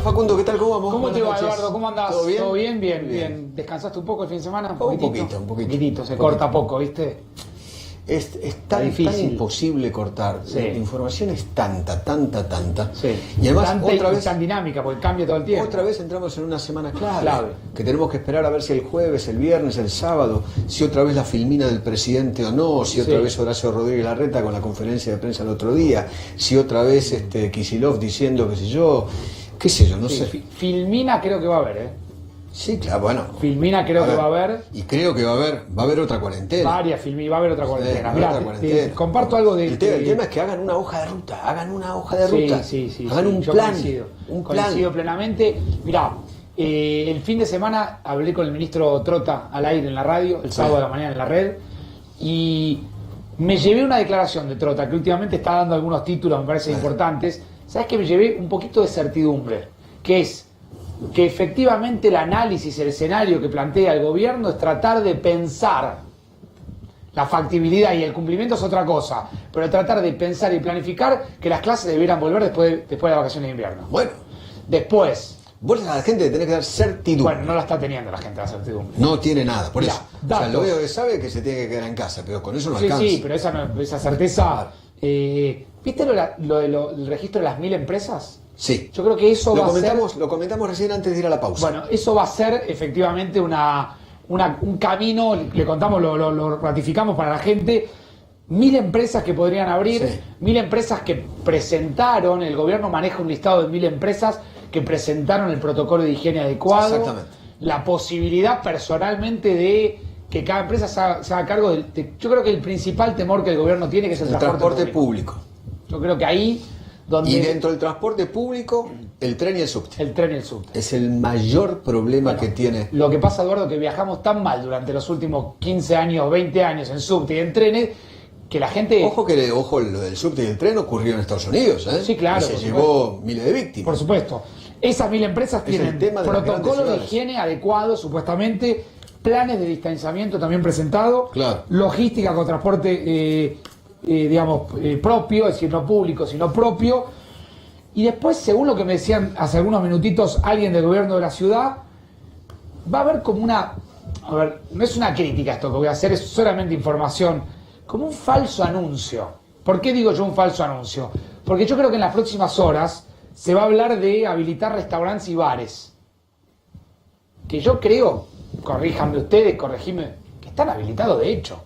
Facundo, ¿qué tal? ¿Cómo vamos? ¿Cómo te va, Buenas noches. Eduardo? ¿Cómo andás? ¿Todo bien? ¿Todo bien? Bien. ¿Descansaste un poco el fin de semana? Un poquito. Se corta poco, ¿viste? Es tan difícil. imposible cortar. Sí. La información es tanta. Sí. Y además, Tanta otra y vez, tan dinámica, porque cambia todo el tiempo. otra vez entramos en una semana clave. Clave. Que tenemos que esperar a ver si el jueves, el viernes, el sábado, si otra vez la filmina del presidente o no, si otra Sí. vez Horacio Rodríguez Larreta con la conferencia de prensa el otro día, si otra vez Kicillof diciendo qué sé yo, no Sí, sé. Filmina creo que va a haber, ¿eh? Sí, claro, bueno. Filmina creo que va a haber. Y creo que va a haber otra cuarentena. Varias Filmina, va a haber otra cuarentena. va a haber Mirá, otra cuarentena. comparto algo de... El tema es que hagan una hoja de ruta, hagan un yo plan, coincido plenamente. Mirá, el fin de semana hablé con el ministro Trota al aire en la radio, el sábado de la mañana en la red, y me llevé una declaración de Trota, que últimamente está dando algunos títulos, me parecen importantes. ¿Sabes qué? Me llevé un poquito de certidumbre, que es que efectivamente el análisis, el escenario que plantea el gobierno es tratar de pensar. La factibilidad y el cumplimiento es otra cosa, pero tratar de pensar y planificar que las clases debieran volver después de las vacaciones de invierno. Bueno, Después, vos a la gente le tenés que dar certidumbre. bueno, no la está teniendo la gente la certidumbre. No tiene nada, por Mirá, eso. datos. Lo único que sabe es que se tiene que quedar en casa, pero con eso no Sí, alcanza. sí, pero esa certeza... ¿Viste el registro de las 1000 empresas? Sí. Yo creo que eso va a ser... Lo comentamos recién antes de ir a la pausa. Bueno, eso va a ser efectivamente un camino, le contamos, lo ratificamos para la gente. 1000 empresas que podrían abrir, Sí. 1000 empresas que presentaron, el gobierno maneja un listado de 1000 empresas que presentaron el protocolo de higiene adecuado. Exactamente. La posibilidad personalmente de que cada empresa se haga cargo yo creo que el principal temor que el gobierno tiene, que es el transporte público. Yo creo que ahí donde... Y dentro del transporte público, el tren y el subte. El tren y el subte. Es el mayor problema que tiene. Lo que pasa, Eduardo, que viajamos tan mal durante los últimos 15 años, 20 años en subte y en trenes, que la gente... Ojo, lo del subte y el tren ocurrió en Estados Unidos, ¿eh? Sí, claro, Y se por llevó miles de víctimas. Por supuesto. Esas 1000 empresas Es el tienen tema de las protocolos grandes de ciudades. higiene adecuados, supuestamente, planes de distanciamiento también presentados, Claro. logística con transporte, propio, es decir, no público, sino propio. Y después, según lo que me decían hace algunos minutitos alguien del gobierno de la ciudad, va a haber como una... A ver, no es una crítica esto que voy a hacer, es solamente información, como un falso anuncio. ¿Por qué digo yo un falso anuncio? Porque yo creo que en las próximas horas se va a hablar de habilitar restaurantes y bares. Que yo creo, corríjanme ustedes, corregime, que están habilitados de hecho.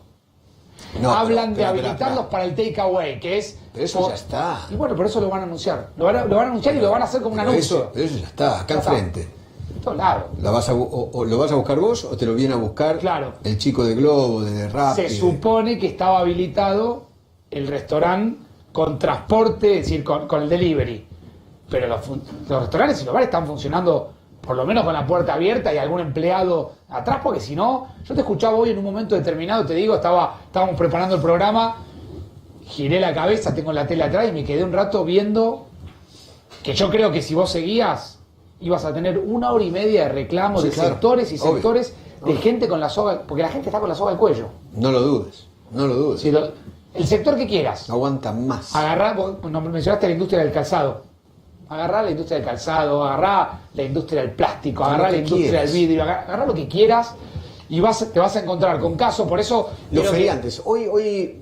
No, Hablan pero, de habilitarlos para el takeaway, que es... Pero eso ya está. Y bueno, pero eso lo van a anunciar. Lo van a anunciar y lo van a hacer como un Pero anuncio. pero eso ya está, acá Ya está. enfrente. En todos lados. O lo vas a buscar vos o te lo viene a buscar Claro. el chico de Globo, de Rappi. Se supone que estaba habilitado el restaurante con transporte, es decir, con el delivery. Pero los restaurantes y los bares están funcionando por lo menos con la puerta abierta y algún empleado atrás, porque si no, yo te escuchaba hoy en un momento determinado, te digo, estábamos preparando el programa, giré la cabeza, tengo la tele atrás y me quedé un rato viendo que yo creo que si vos seguías, ibas a tener 1 hora y media de reclamos Sí, de claro. sectores y Obvio. sectores de Obvio. gente con la soga, porque la gente está con la soga al cuello. No lo dudes, no lo dudes. Si el sector que quieras, No aguanta más. agarrá, vos mencionaste la industria del calzado. Agarrá la industria del calzado, agarrá la industria del plástico, agarrá la industria quieras. del vidrio, agarrá lo que quieras y te vas a encontrar con casos. Por eso Los creo que- feriantes. Hoy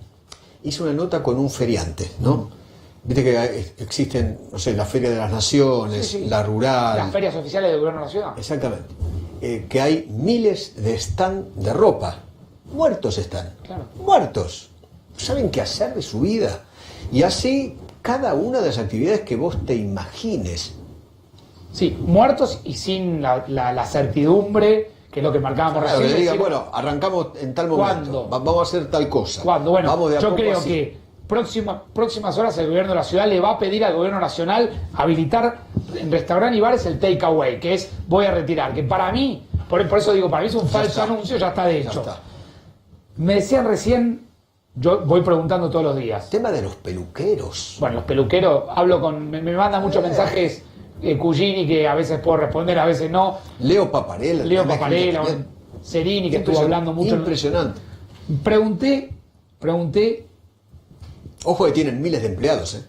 hice una nota con un feriante, ¿no? Viste que existen, no sé, la Feria de las Naciones, Sí, sí. la Rural. las ferias oficiales del gobierno de la ciudad. Exactamente. Que hay miles de stand de ropa. Muertos están. Claro. Muertos. No saben qué hacer de su vida. Y así cada una de las actividades que vos te imagines. Sí, muertos y sin la certidumbre, que es lo que marcábamos Claro, recién. que digan, decir, bueno, arrancamos en tal momento. ¿Cuándo? Vamos a hacer tal cosa. ¿Cuándo? Bueno, Vamos de a yo poco creo así. que próximas horas el gobierno de la ciudad le va a pedir al gobierno nacional habilitar en restaurantes y bares el takeaway, que es voy a retirar, que para mí, por eso digo, para mí es un falso está. anuncio, ya está de Ya hecho. está. Me decían recién, yo voy preguntando todos los días. Tema de los peluqueros. Bueno, los peluqueros, me mandan muchos mensajes Cugini, que a veces puedo responder, a veces no. Leo Paparella. Leo también, Paparella, también. Serini, que estuvo hablando mucho. Impresionante. Pregunté, Ojo que tienen miles de empleados, ¿eh?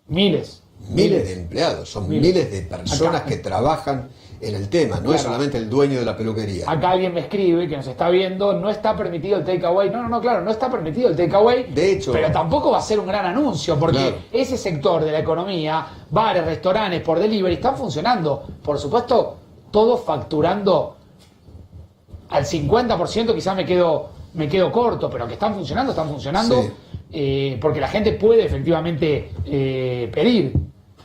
miles. miles de empleados, son miles de personas Acá. que trabajan en el tema, no es Claro. solamente el dueño de la peluquería. Acá alguien me escribe que nos está viendo, no está permitido el takeaway. No, claro, no está permitido el takeaway. De hecho, pero tampoco va a ser un gran anuncio, porque claro, ese sector de la economía, bares, restaurantes, por delivery, están funcionando. Por supuesto, todos facturando al 50%, quizás me quedo corto, pero que están funcionando, porque la gente puede efectivamente pedir.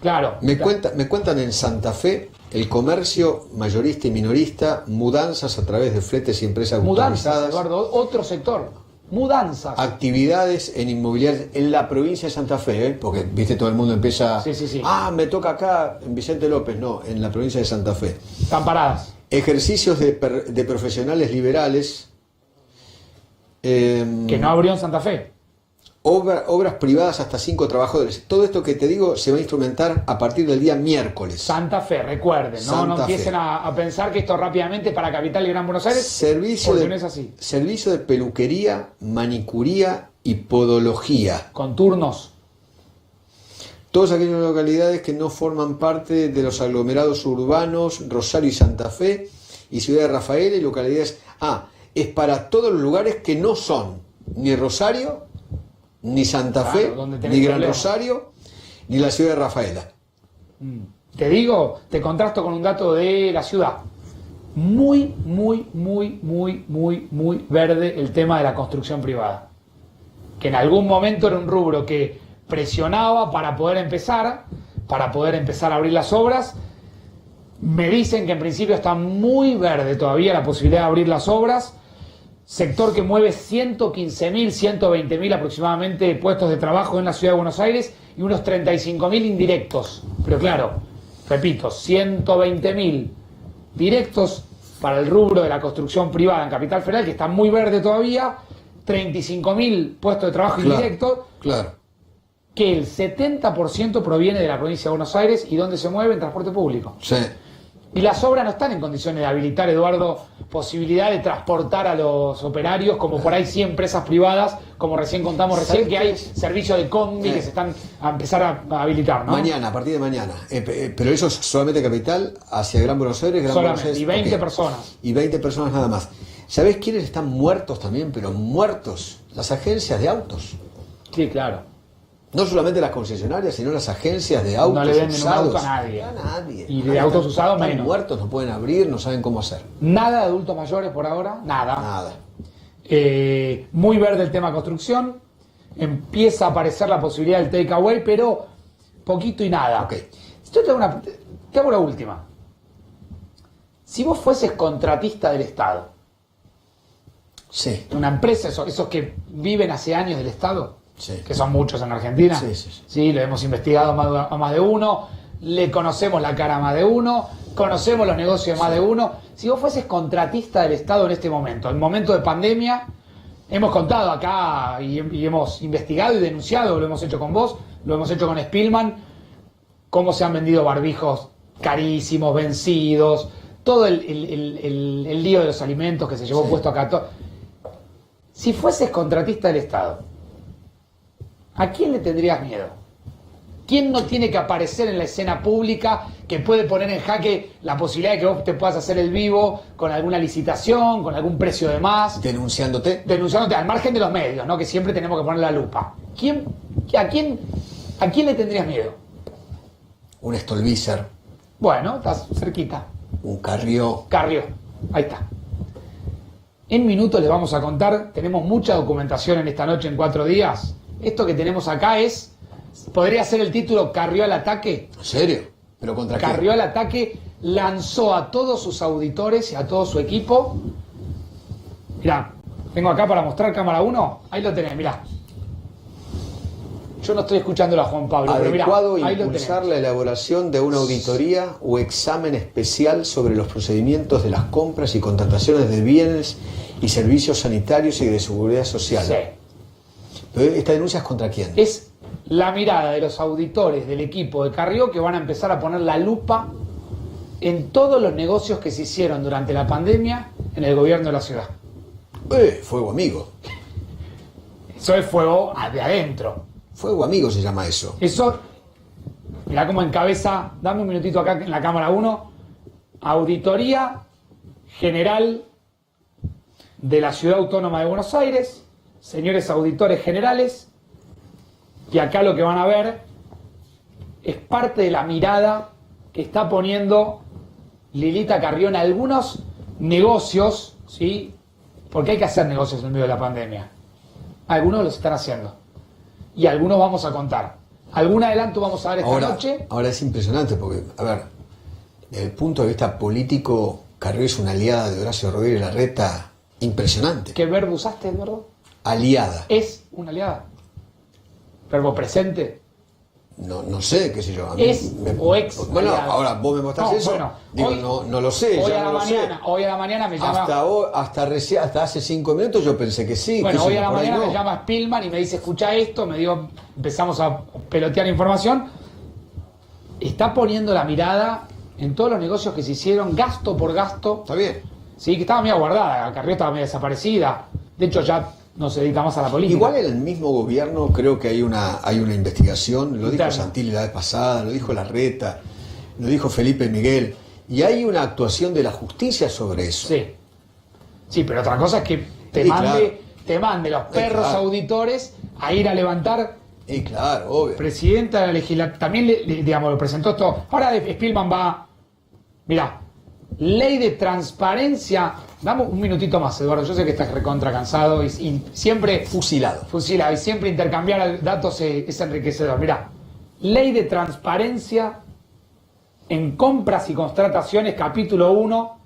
Claro. me cuentan en Santa Fe el comercio mayorista y minorista, mudanzas a través de fletes y empresas Mudanzas, autorizadas, Eduardo, otro sector. Mudanzas. actividades en inmobiliarias en la provincia de Santa Fe, porque viste todo el mundo empieza, Sí. me toca acá en Vicente López, no, en la provincia de Santa Fe. Están paradas. Ejercicios de profesionales liberales, Que no abrió en Santa Fe. obras privadas hasta 5 trabajadores. Todo esto que te digo se va a instrumentar a partir del día miércoles. Santa Fe, recuerden, no Santa empiecen Fe. a pensar que esto rápidamente es para Capital y Gran Buenos Aires. Servicio porque de, no es así. servicio de peluquería, manicuría y podología. Con turnos. Todas aquellas localidades que no forman parte de los aglomerados urbanos Rosario y Santa Fe y Ciudad de Rafaela y localidades... es para todos los lugares que no son ni Rosario, ni Santa Claro, Fe, donde tenés ni Gran problemas. Rosario, ni la Ciudad de Rafaela. Te digo, te contrasto con un dato de la ciudad. Muy verde el tema de la construcción privada. Que en algún momento era un rubro que presionaba para poder empezar a abrir las obras. Me dicen que en principio está muy verde todavía la posibilidad de abrir las obras. Sector que mueve 115.000, 120.000 aproximadamente puestos de trabajo en la ciudad de Buenos Aires y unos 35.000 indirectos. Pero claro, repito, 120.000 directos para el rubro de la construcción privada en Capital Federal, que está muy verde todavía, 35.000 puestos de trabajo indirectos, Claro. que el 70% proviene de la provincia de Buenos Aires y donde se mueve en transporte público. Sí. Y las obras no están en condiciones de habilitar, Eduardo, posibilidad de transportar a los operarios, como por ahí sí empresas privadas, como recién contamos recién, que hay servicios de combi que se están a empezar a habilitar, ¿no? Mañana, a partir de mañana. Pero eso es solamente Capital, hacia Gran Buenos Aires, Gran Solamente, Buenos Aires. y 20 ok. personas. Y 20 personas nada más. ¿Sabés quiénes están muertos también? Pero muertos. Las agencias de autos. Sí, claro. No solamente las concesionarias, sino las agencias de autos No le venden un usados. auto a nadie. A nadie. Y de autos usados están menos. muertos, no pueden abrir, no saben cómo hacer. Nada de adultos mayores por ahora, nada. Nada. Muy verde el tema construcción. Empieza a aparecer la posibilidad del takeaway, pero poquito y nada. Ok. Yo te hago la última. Si vos fueses contratista del Estado, Sí. una empresa, esos que viven hace años del Estado, Sí. que son muchos en Argentina, Sí. lo hemos investigado a más de uno, le conocemos la cara a más de uno, conocemos los negocios de más de uno. Si vos fueses contratista del Estado en este momento, en momento de pandemia, hemos contado acá y hemos investigado y denunciado, lo hemos hecho con vos, lo hemos hecho con Spillman, cómo se han vendido barbijos carísimos, vencidos, todo el lío de los alimentos que se llevó puesto acá. Si fueses contratista del Estado, ¿a quién le tendrías miedo? ¿Quién no tiene que aparecer en la escena pública que puede poner en jaque la posibilidad de que vos te puedas hacer el vivo con alguna licitación, con algún precio de más? Denunciándote. Denunciándote al margen de los medios, ¿no? Que siempre tenemos que poner la lupa. ¿A quién le tendrías miedo? Un Stolbizer, Bueno, estás cerquita. un Carrió. Carrió, ahí está. En minutos les vamos a contar, tenemos mucha documentación en esta noche en 4 días. Esto que tenemos acá podría ser el título Carrió al ataque. ¿En serio? ¿Pero contra qué? Carrió al ataque, lanzó a todos sus auditores y a todo su equipo. Mirá, tengo acá para mostrar cámara 1, ahí lo tenés, mirá. Yo no estoy escuchando a Juan Pablo, pero mirá, Adecuado ahí lo impulsar tenés. la elaboración de una auditoría o examen especial sobre los procedimientos de las compras y contrataciones de bienes y servicios sanitarios y de seguridad social. Sí. Pero ¿esta denuncia es contra quién? Es la mirada de los auditores del equipo de Carrió que van a empezar a poner la lupa en todos los negocios que se hicieron durante la pandemia en el gobierno de la ciudad. Fuego amigo. Eso es fuego de adentro. Fuego amigo se llama eso. Eso Mirá cómo encabeza, dame un minutito acá en la cámara 1, Auditoría General de la Ciudad Autónoma de Buenos Aires, señores auditores generales, y acá lo que van a ver es parte de la mirada que está poniendo Lilita Carrión a algunos negocios, ¿sí? Porque hay que hacer negocios en medio de la pandemia. Algunos los están haciendo y algunos vamos a contar. Algún adelanto vamos a dar esta noche. Ahora es impresionante porque, a ver, desde el punto de vista político, Carrió es una aliada de Horacio Rodríguez Larreta impresionante. ¿Qué verbo usaste, Eduardo? Aliada. Es una aliada. Verbo presente. No sé, qué sé yo. O ex. Bueno, aliada. ahora vos me mostrás eso. Bueno, digo, hoy, no lo sé. Hoy ya a la no mañana, hoy a la mañana me llama. Hasta hace 5 minutos yo pensé que sí. Bueno, hoy a la mañana no. me llama Spillman y me dice, escucha esto, empezamos a pelotear información. Está poniendo la mirada en todos los negocios que se hicieron, gasto por gasto. Está bien. Sí, que estaba medio guardada, Carrió estaba medio desaparecida. De hecho, ya no se dedica más a la política. Igual en el mismo gobierno creo que hay una investigación, lo dijo Interna. Santilli la vez pasada, lo dijo Larreta, lo dijo Felipe Miguel, y hay una actuación de la justicia sobre eso. Sí. Sí, pero otra cosa es que te mande los perros auditores a ir a levantar. Y claro, obvio. Presidenta de la legislatura, también digamos, lo presentó esto. Ahora Spillman va, mirá, ley de transparencia. Dame un minutito más, Eduardo. Yo sé que estás recontra cansado y siempre Fusilado. y siempre intercambiar datos es enriquecedor. Mirá, ley de transparencia en compras y contrataciones, capítulo 1,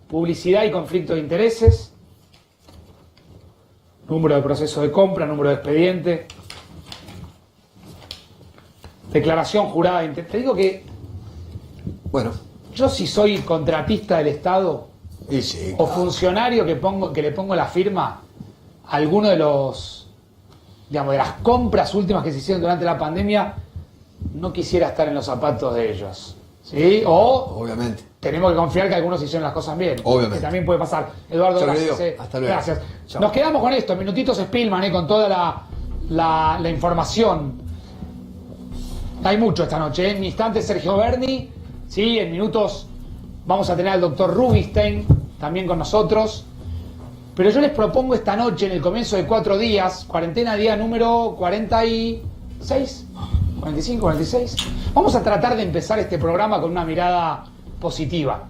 publicidad y conflicto de intereses, número de proceso de compra, número de expediente, declaración jurada de interés. Te digo que Bueno, yo, si soy contratista del Estado y sí, o claro. funcionario que le pongo la firma a alguno de los, digamos, de las compras últimas que se hicieron durante la pandemia, no quisiera estar en los zapatos de ellos, ¿sí? O Obviamente. tenemos que confiar que algunos hicieron las cosas bien. Obviamente. Que también puede pasar. Eduardo, Chao, gracias. querido. Hasta luego. Gracias. Chao. Nos quedamos con esto, minutitos Spillman, con toda la información. Hay mucho esta noche. En instante Sergio Berni, ¿sí? En minutos vamos a tener al doctor Rubinstein también con nosotros. Pero yo les propongo esta noche, en el comienzo de 4 días, cuarentena día número 46, 45, 46. Vamos a tratar de empezar este programa con una mirada positiva.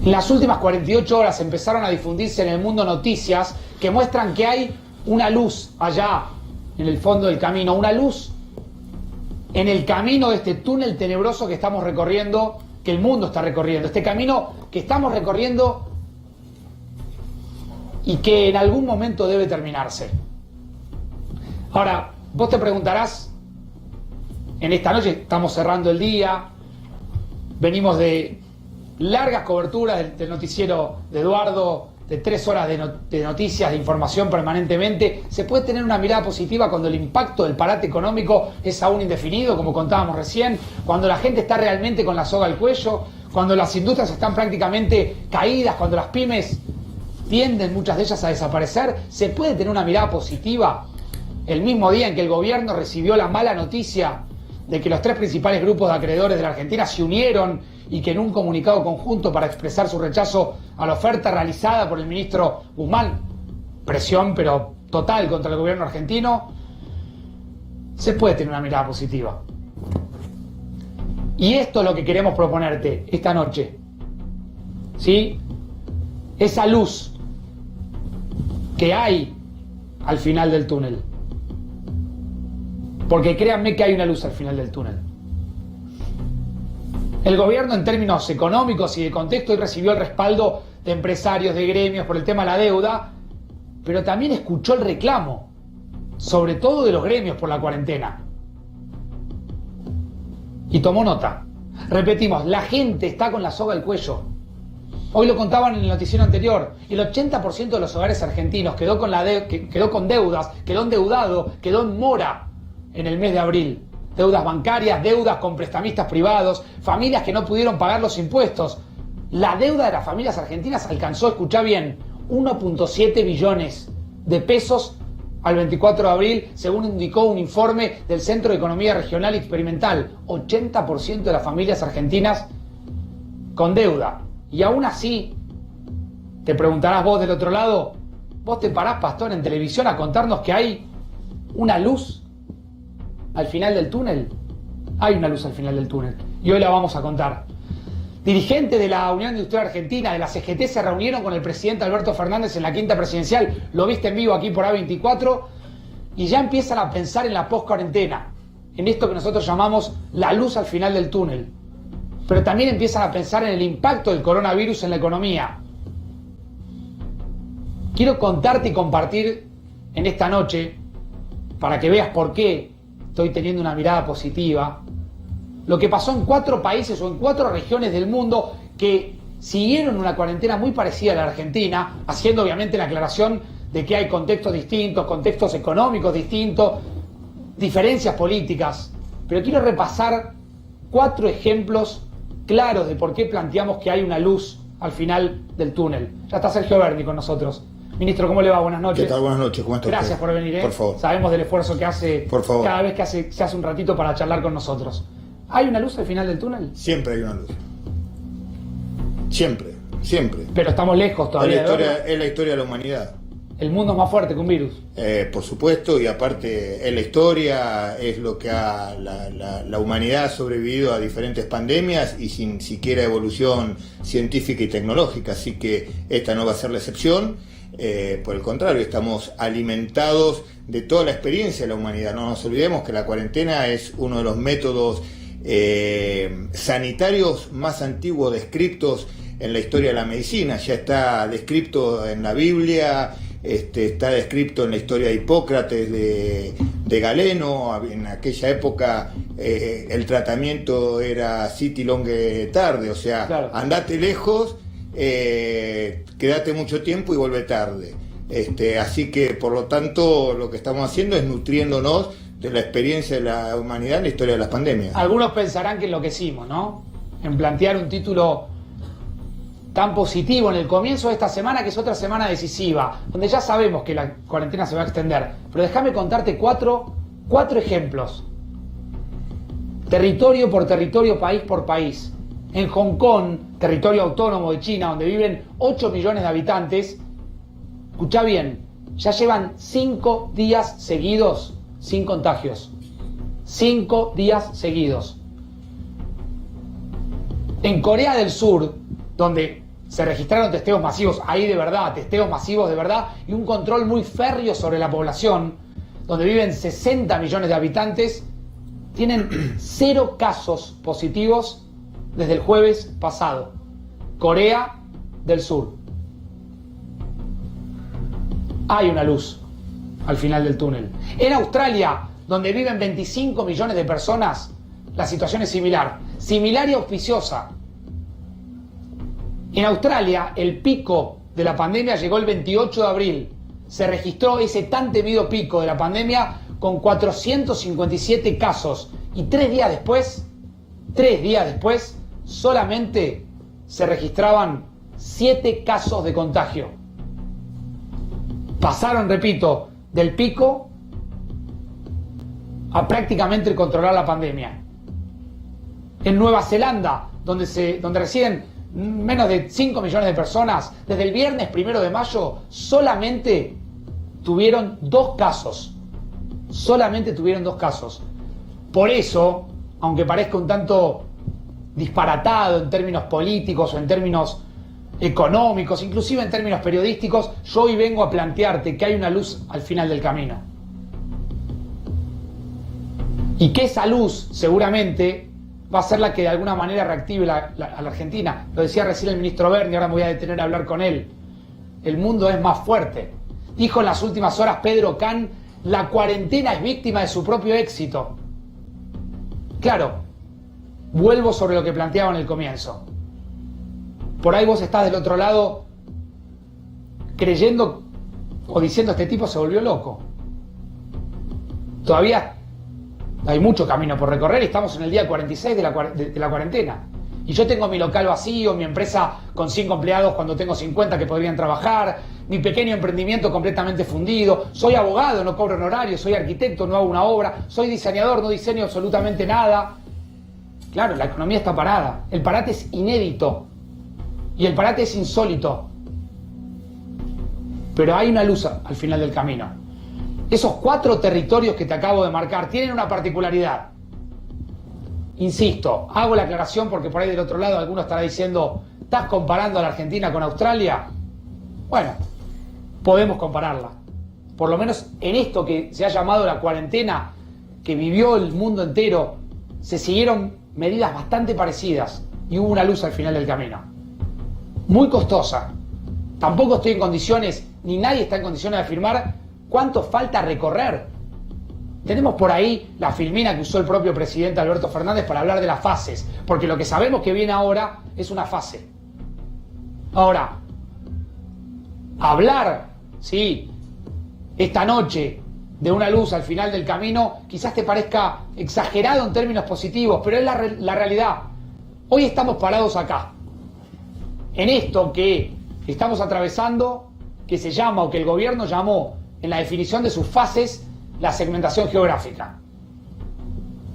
En las últimas 48 horas empezaron a difundirse en el mundo noticias que muestran que hay una luz allá en el fondo del camino, una luz en el camino de este túnel tenebroso que estamos recorriendo, que el mundo está recorriendo, este camino que estamos recorriendo y que en algún momento debe terminarse. Ahora, vos te preguntarás, en esta noche estamos cerrando el día, venimos de largas coberturas del noticiero de Eduardo, de 3 horas de noticias, de información permanentemente. ¿Se puede tener una mirada positiva cuando el impacto del parate económico es aún indefinido, como contábamos recién? Cuando la gente está realmente con la soga al cuello, cuando las industrias están prácticamente caídas, cuando las pymes tienden, muchas de ellas, a desaparecer. ¿Se puede tener una mirada positiva el mismo día en que el gobierno recibió la mala noticia de que los 3 principales grupos de acreedores de la Argentina se unieron y que en un comunicado conjunto para expresar su rechazo a la oferta realizada por el ministro Guzmán, presión pero total contra el gobierno argentino? Se puede tener una mirada positiva. Y esto es lo que queremos proponerte esta noche, ¿sí? Esa luz que hay al final del túnel. Porque créanme que hay una luz al final del túnel. El gobierno, en términos económicos y de contexto, hoy recibió el respaldo de empresarios, de gremios por el tema de la deuda, pero también escuchó el reclamo, sobre todo de los gremios por la cuarentena. Y tomó nota. Repetimos, la gente está con la soga al cuello. Hoy lo contaban en el noticiero anterior. El 80% de los hogares argentinos quedó con deudas, quedó endeudado, quedó en mora en el mes de abril. Deudas bancarias, deudas con prestamistas privados, familias que no pudieron pagar los impuestos. La deuda de las familias argentinas alcanzó, escuchá bien, 1.7 billones de pesos al 24 de abril, según indicó un informe del Centro de Economía Regional y Experimental. 80% de las familias argentinas con deuda. Y aún así, te preguntarás vos del otro lado, vos te parás, Pastor, en televisión a contarnos que hay una luz al final del túnel. Hay una luz al final del túnel. Y hoy la vamos a contar. Dirigentes de la Unión Industrial Argentina, de la CGT, se reunieron con el presidente Alberto Fernández en la quinta presidencial. Lo viste en vivo aquí por A24. Y ya empiezan a pensar en la post-cuarentena. En esto que nosotros llamamos la luz al final del túnel. Pero también empiezan a pensar en el impacto del coronavirus en la economía. Quiero contarte y compartir en esta noche, para que veas por qué estoy teniendo una mirada positiva, lo que pasó en 4 países o en 4 regiones del mundo que siguieron una cuarentena muy parecida a la Argentina, haciendo obviamente la aclaración de que hay contextos distintos, contextos económicos distintos, diferencias políticas. Pero quiero repasar 4 ejemplos claros de por qué planteamos que hay una luz al final del túnel. Ya está Sergio Berni con nosotros. Ministro, ¿cómo le va? Buenas noches. ¿Qué tal? Buenas noches. ¿Cómo está usted? Gracias por venir. Por favor. Sabemos del esfuerzo que hace por favor. Cada vez que se hace un ratito para charlar con nosotros. ¿Hay una luz al final del túnel? Siempre hay una luz. Siempre, siempre. Pero estamos lejos todavía. Es la historia de la humanidad. El mundo es más fuerte que un virus. Por supuesto, y aparte es la historia, es lo que la humanidad ha sobrevivido a diferentes pandemias y sin siquiera evolución científica y tecnológica, así que esta no va a ser la excepción. Por el contrario, estamos alimentados de toda la experiencia de la humanidad. No nos olvidemos que la cuarentena es uno de los métodos sanitarios más antiguos descritos en la historia de la medicina. Ya está descrito en la Biblia, está descrito en la historia de Hipócrates, de Galeno. En aquella época el tratamiento era siti longe tarde, o sea, claro, andate lejos, quédate mucho tiempo y vuelve tarde. Así que, por lo tanto, lo que estamos haciendo es nutriéndonos de la experiencia de la humanidad en la historia de las pandemias. Algunos pensarán que enloquecimos, ¿no? En plantear un título tan positivo en el comienzo de esta semana, que es otra semana decisiva, donde ya sabemos que la cuarentena se va a extender. Pero déjame contarte cuatro ejemplos. Territorio por territorio, país por país. En Hong Kong, territorio autónomo de China, donde viven 8 millones de habitantes, escuchá bien, ya llevan 5 días seguidos sin contagios. 5 días seguidos. En Corea del Sur, donde se registraron testeos masivos, ahí de verdad, testeos masivos de verdad, y un control muy férreo sobre la población, donde viven 60 millones de habitantes, tienen 0 casos positivos desde el jueves pasado. Corea del Sur. Hay una luz al final del túnel. En Australia, donde viven 25 millones de personas, la situación es similar y auspiciosa. En Australia, el pico de la pandemia llegó el 28 de abril. Se registró ese tan temido pico de la pandemia con 457 casos. Y 3 días después, solamente se registraban 7 casos de contagio. Pasaron, repito, del pico a prácticamente controlar la pandemia. En Nueva Zelanda, donde residen menos de 5 millones de personas, desde el viernes 1 de mayo solamente tuvieron 2 casos. Solamente tuvieron 2 casos. Por eso, aunque parezca un tanto disparatado en términos políticos o en términos económicos, inclusive en términos periodísticos, yo hoy vengo a plantearte que hay una luz al final del camino. Y que esa luz seguramente va a ser la que de alguna manera reactive a la Argentina. Lo decía recién el ministro Berni, ahora me voy a detener a hablar con él. El mundo es más fuerte. Dijo en las últimas horas Pedro Can, la cuarentena es víctima de su propio éxito. Claro, vuelvo sobre lo que planteaba en el comienzo. Por ahí vos estás del otro lado creyendo o diciendo este tipo se volvió loco. Todavía hay mucho camino por recorrer y estamos en el día 46 de la cuarentena. Y yo tengo mi local vacío, mi empresa con 5 empleados cuando tengo 50 que podrían trabajar, mi pequeño emprendimiento completamente fundido, soy abogado, no cobro honorario, soy arquitecto, no hago una obra, soy diseñador, no diseño absolutamente nada. Claro, la economía está parada, el parate es inédito y el parate es insólito. Pero hay una luz al final del camino. Esos 4 territorios que te acabo de marcar tienen una particularidad. Insisto, hago la aclaración porque por ahí del otro lado alguno estará diciendo, ¿estás comparando a la Argentina con Australia? Bueno, podemos compararla. Por lo menos en esto que se ha llamado la cuarentena, que vivió el mundo entero, se siguieron medidas bastante parecidas y hubo una luz al final del camino. Muy costosa. Tampoco estoy en condiciones, ni nadie está en condiciones de afirmar cuánto falta recorrer. Tenemos por ahí la filmina que usó el propio presidente Alberto Fernández para hablar de las fases, porque lo que sabemos que viene ahora es una fase. Ahora, hablar, sí, esta noche de una luz al final del camino, quizás te parezca exagerado en términos positivos, pero es la realidad. Hoy estamos parados acá, en esto que estamos atravesando, que se llama, o que el gobierno llamó, en la definición de sus fases, la segmentación geográfica.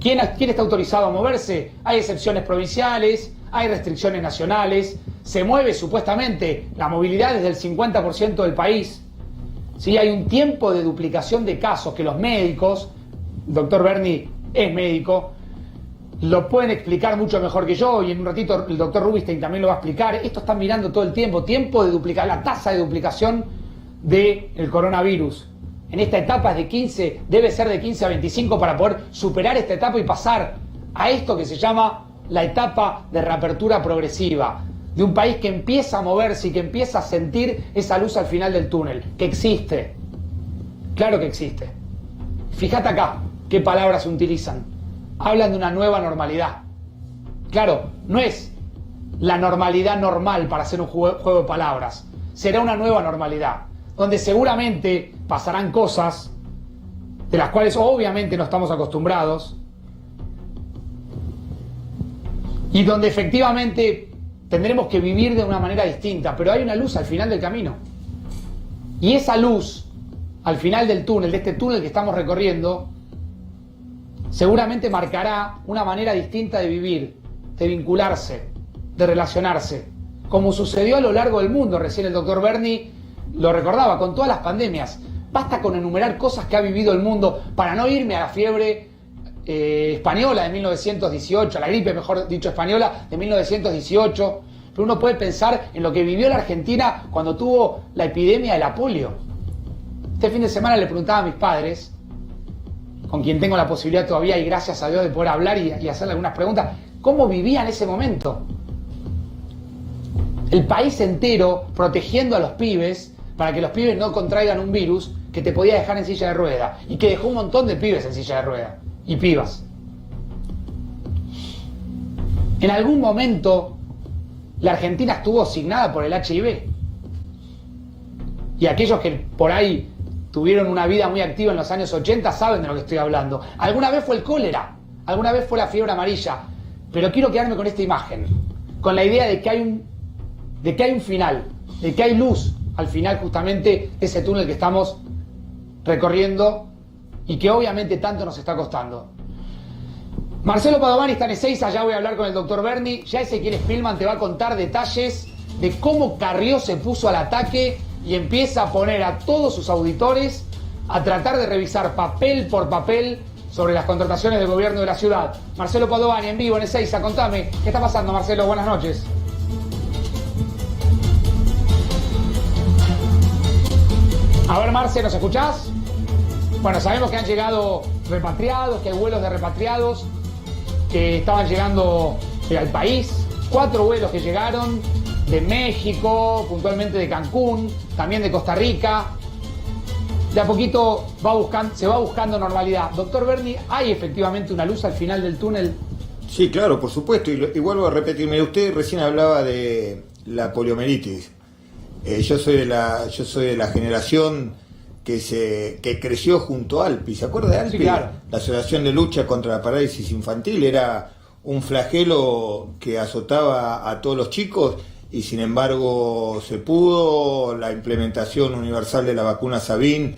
¿Quién está autorizado a moverse? Hay excepciones provinciales, hay restricciones nacionales, se mueve supuestamente la movilidad desde el 50% del país. ¿Sí? Hay un tiempo de duplicación de casos que los médicos, el doctor Berni es médico, lo pueden explicar mucho mejor que yo, y en un ratito el doctor Rubinstein también lo va a explicar. Esto están mirando todo el tiempo de duplicar, la tasa de duplicación del coronavirus. En esta etapa es de 15, debe ser de 15 a 25 para poder superar esta etapa y pasar a esto que se llama la etapa de reapertura progresiva, de un país que empieza a moverse y que empieza a sentir esa luz al final del túnel, que existe. Claro que existe. Fíjate acá qué palabras se utilizan. Hablan de una nueva normalidad. Claro, no es la normalidad normal para hacer un juego de palabras. Será una nueva normalidad, donde seguramente pasarán cosas de las cuales obviamente no estamos acostumbrados y donde efectivamente tendremos que vivir de una manera distinta, pero hay una luz al final del camino. Y esa luz al final del túnel, de este túnel que estamos recorriendo, seguramente marcará una manera distinta de vivir, de vincularse, de relacionarse, como sucedió a lo largo del mundo. Recién el doctor Berni lo recordaba, con todas las pandemias. Basta con enumerar cosas que ha vivido el mundo para no irme a la fiebre española de 1918, a la gripe, mejor dicho, española de 1918. Pero uno puede pensar en lo que vivió la Argentina cuando tuvo la epidemia de la polio. Este fin de semana le preguntaba a mis padres, con quien tengo la posibilidad todavía y gracias a Dios de poder hablar y hacerle algunas preguntas, cómo vivían ese momento. El país entero protegiendo a los pibes para que los pibes no contraigan un virus que te podía dejar en silla de rueda y que dejó un montón de pibes en silla de rueda y pibas. En algún momento la Argentina estuvo asignada por el HIV y aquellos que por ahí tuvieron una vida muy activa en los años 80 saben de lo que estoy hablando. Alguna vez fue el cólera, alguna vez fue la fiebre amarilla, pero quiero quedarme con esta imagen, con la idea de que hay un final, de que hay luz al final justamente de ese túnel que estamos recorriendo y que obviamente tanto nos está costando. Marcelo Padovani está en Ezeiza, ya voy a hablar con el doctor Berni, ya Ezequiel Spillman te va a contar detalles de cómo Carrió se puso al ataque y empieza a poner a todos sus auditores a tratar de revisar papel por papel sobre las contrataciones del gobierno de la ciudad. Marcelo Padovani en vivo en Ezeiza, contame, ¿qué está pasando, Marcelo? Buenas noches. A ver, Marce, ¿nos escuchás? Bueno, sabemos que han llegado repatriados, que hay vuelos de repatriados que estaban llegando al país. 4 vuelos que llegaron de México, puntualmente de Cancún, también de Costa Rica. De a poquito se va buscando normalidad. Doctor Berni, ¿hay efectivamente una luz al final del túnel? Sí, claro, por supuesto. Y vuelvo a repetirme, usted recién hablaba de la poliomielitis. Yo soy de la generación que creció junto a ALPI. ¿Se acuerda de ALPI? Sí, claro. La Asociación de Lucha contra la Parálisis Infantil era un flagelo que azotaba a todos los chicos y sin embargo se pudo. La implementación universal de la vacuna Sabin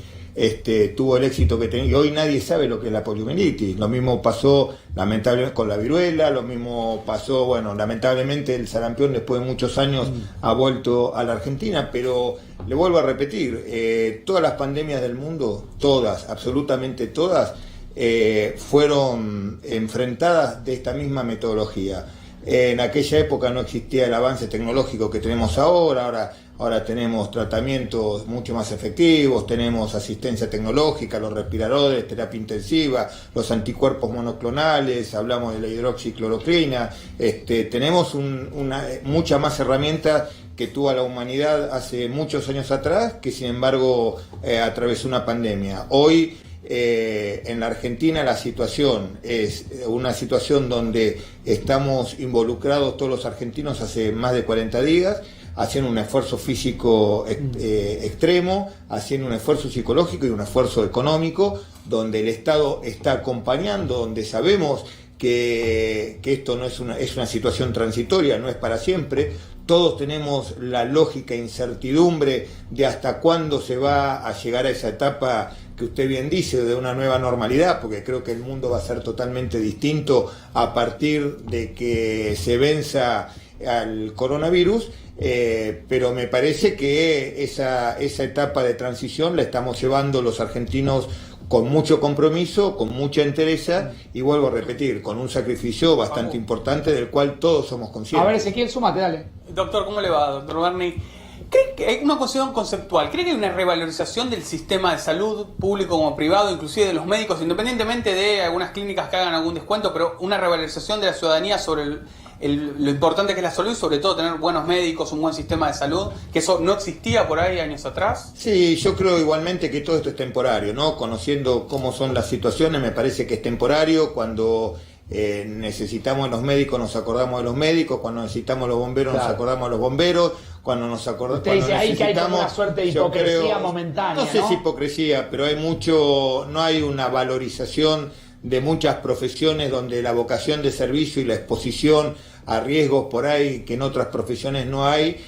tuvo el éxito que tenía, y hoy nadie sabe lo que es la poliomielitis. Lo mismo pasó lamentablemente con la viruela, lo mismo pasó, bueno, lamentablemente el sarampión después de muchos años ha vuelto a la Argentina, pero le vuelvo a repetir, todas las pandemias del mundo, todas, absolutamente todas, fueron enfrentadas de esta misma metodología. En aquella época no existía el avance tecnológico que tenemos ahora tenemos tratamientos mucho más efectivos, tenemos asistencia tecnológica, los respiradores, terapia intensiva, los anticuerpos monoclonales, hablamos de la hidroxicloroquina, tenemos muchas más herramientas que tuvo la humanidad hace muchos años atrás, que sin embargo atravesó una pandemia. Hoy en la Argentina la situación es una situación donde estamos involucrados todos los argentinos hace más de 40 días, haciendo un esfuerzo físico extremo, haciendo un esfuerzo psicológico y un esfuerzo económico, donde el Estado está acompañando, donde sabemos que esto no es una situación transitoria, no es para siempre. Todos tenemos la lógica incertidumbre de hasta cuándo se va a llegar a esa etapa que usted bien dice, de una nueva normalidad, porque creo que el mundo va a ser totalmente distinto a partir de que se venza al coronavirus, pero me parece que esa etapa de transición la estamos llevando los argentinos con mucho compromiso, con mucha entereza, y vuelvo a repetir, con un sacrificio bastante importante del cual todos somos conscientes. A ver, Ezequiel, súmate, dale. Doctor, ¿cómo le va, doctor Berni? ¿Cree que hay una cuestión conceptual? ¿Cree que hay una revalorización del sistema de salud, público como privado, inclusive de los médicos, independientemente de algunas clínicas que hagan algún descuento, pero una revalorización de la ciudadanía sobre lo importante que es la salud y sobre todo tener buenos médicos, un buen sistema de salud, que eso no existía por ahí años atrás? Sí, yo creo igualmente que todo esto es temporario, ¿no? Conociendo cómo son las situaciones, me parece que es temporario. Cuando necesitamos los médicos, nos acordamos de los médicos; cuando necesitamos los bomberos, claro, nos acordamos de los bomberos; cuando nos acordamos... Usted dice ahí que hay como una suerte de hipocresía momentánea, no sé si hipocresía, pero no hay una valorización de muchas profesiones donde la vocación de servicio y la exposición a riesgos por ahí que en otras profesiones no hay,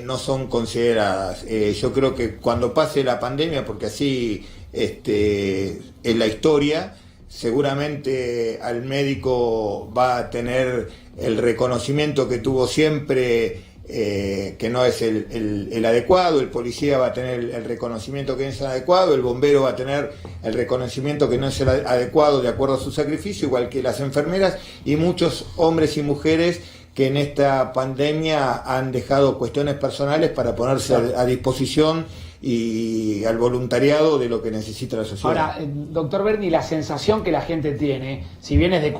no son consideradas. Yo creo que cuando pase la pandemia, porque así es la historia, seguramente al médico va a tener el reconocimiento que tuvo siempre, que no es el adecuado; el policía va a tener el reconocimiento que no es el adecuado; el bombero va a tener el reconocimiento que no es el adecuado de acuerdo a su sacrificio, igual que las enfermeras y muchos hombres y mujeres que en esta pandemia han dejado cuestiones personales para ponerse a disposición y al voluntariado de lo que necesita la sociedad. Ahora, doctor Berni, la sensación que la gente tiene, si bien es de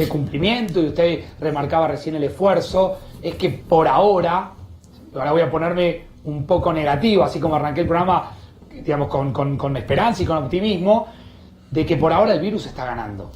cumplimiento, y usted remarcaba recién el esfuerzo, es que por ahora voy a ponerme un poco negativo, así como arranqué el programa, digamos, con esperanza y con optimismo, de que por ahora el virus está ganando,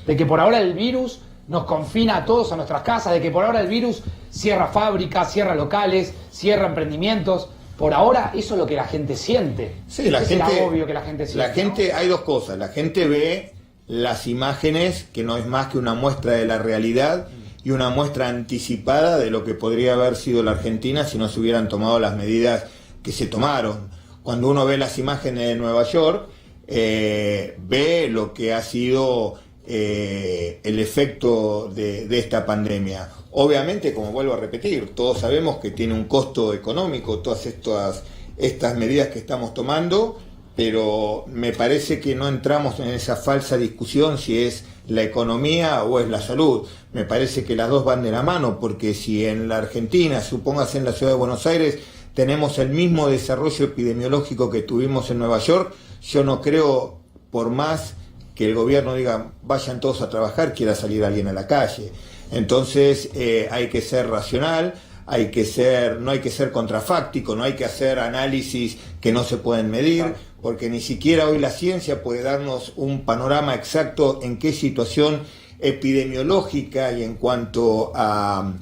de que por ahora el virus nos confina a todos a nuestras casas, de que por ahora el virus cierra fábricas, cierra locales, cierra emprendimientos. Por ahora eso es lo que la gente siente. Sí, es el agobio que la gente siente. La gente, ¿no? Hay dos cosas. La gente ve las imágenes, que no es más que una muestra de la realidad y una muestra anticipada de lo que podría haber sido la Argentina si no se hubieran tomado las medidas que se tomaron. Cuando uno ve las imágenes de Nueva York, ve lo que ha sido el efecto de esta pandemia. Obviamente, como vuelvo a repetir, todos sabemos que tiene un costo económico todas estas medidas que estamos tomando, pero me parece que no entramos en esa falsa discusión si es la economía o es la salud. Me parece que las dos van de la mano, porque si en la Argentina, supóngase en la ciudad de Buenos Aires, tenemos el mismo desarrollo epidemiológico que tuvimos en Nueva York, yo no creo, por más que el gobierno diga vayan todos a trabajar, quiera salir alguien a la calle. Entonces hay que ser racional, no hay que ser contrafáctico, no hay que hacer análisis que no se pueden medir, porque ni siquiera hoy la ciencia puede darnos un panorama exacto en qué situación epidemiológica y en cuanto a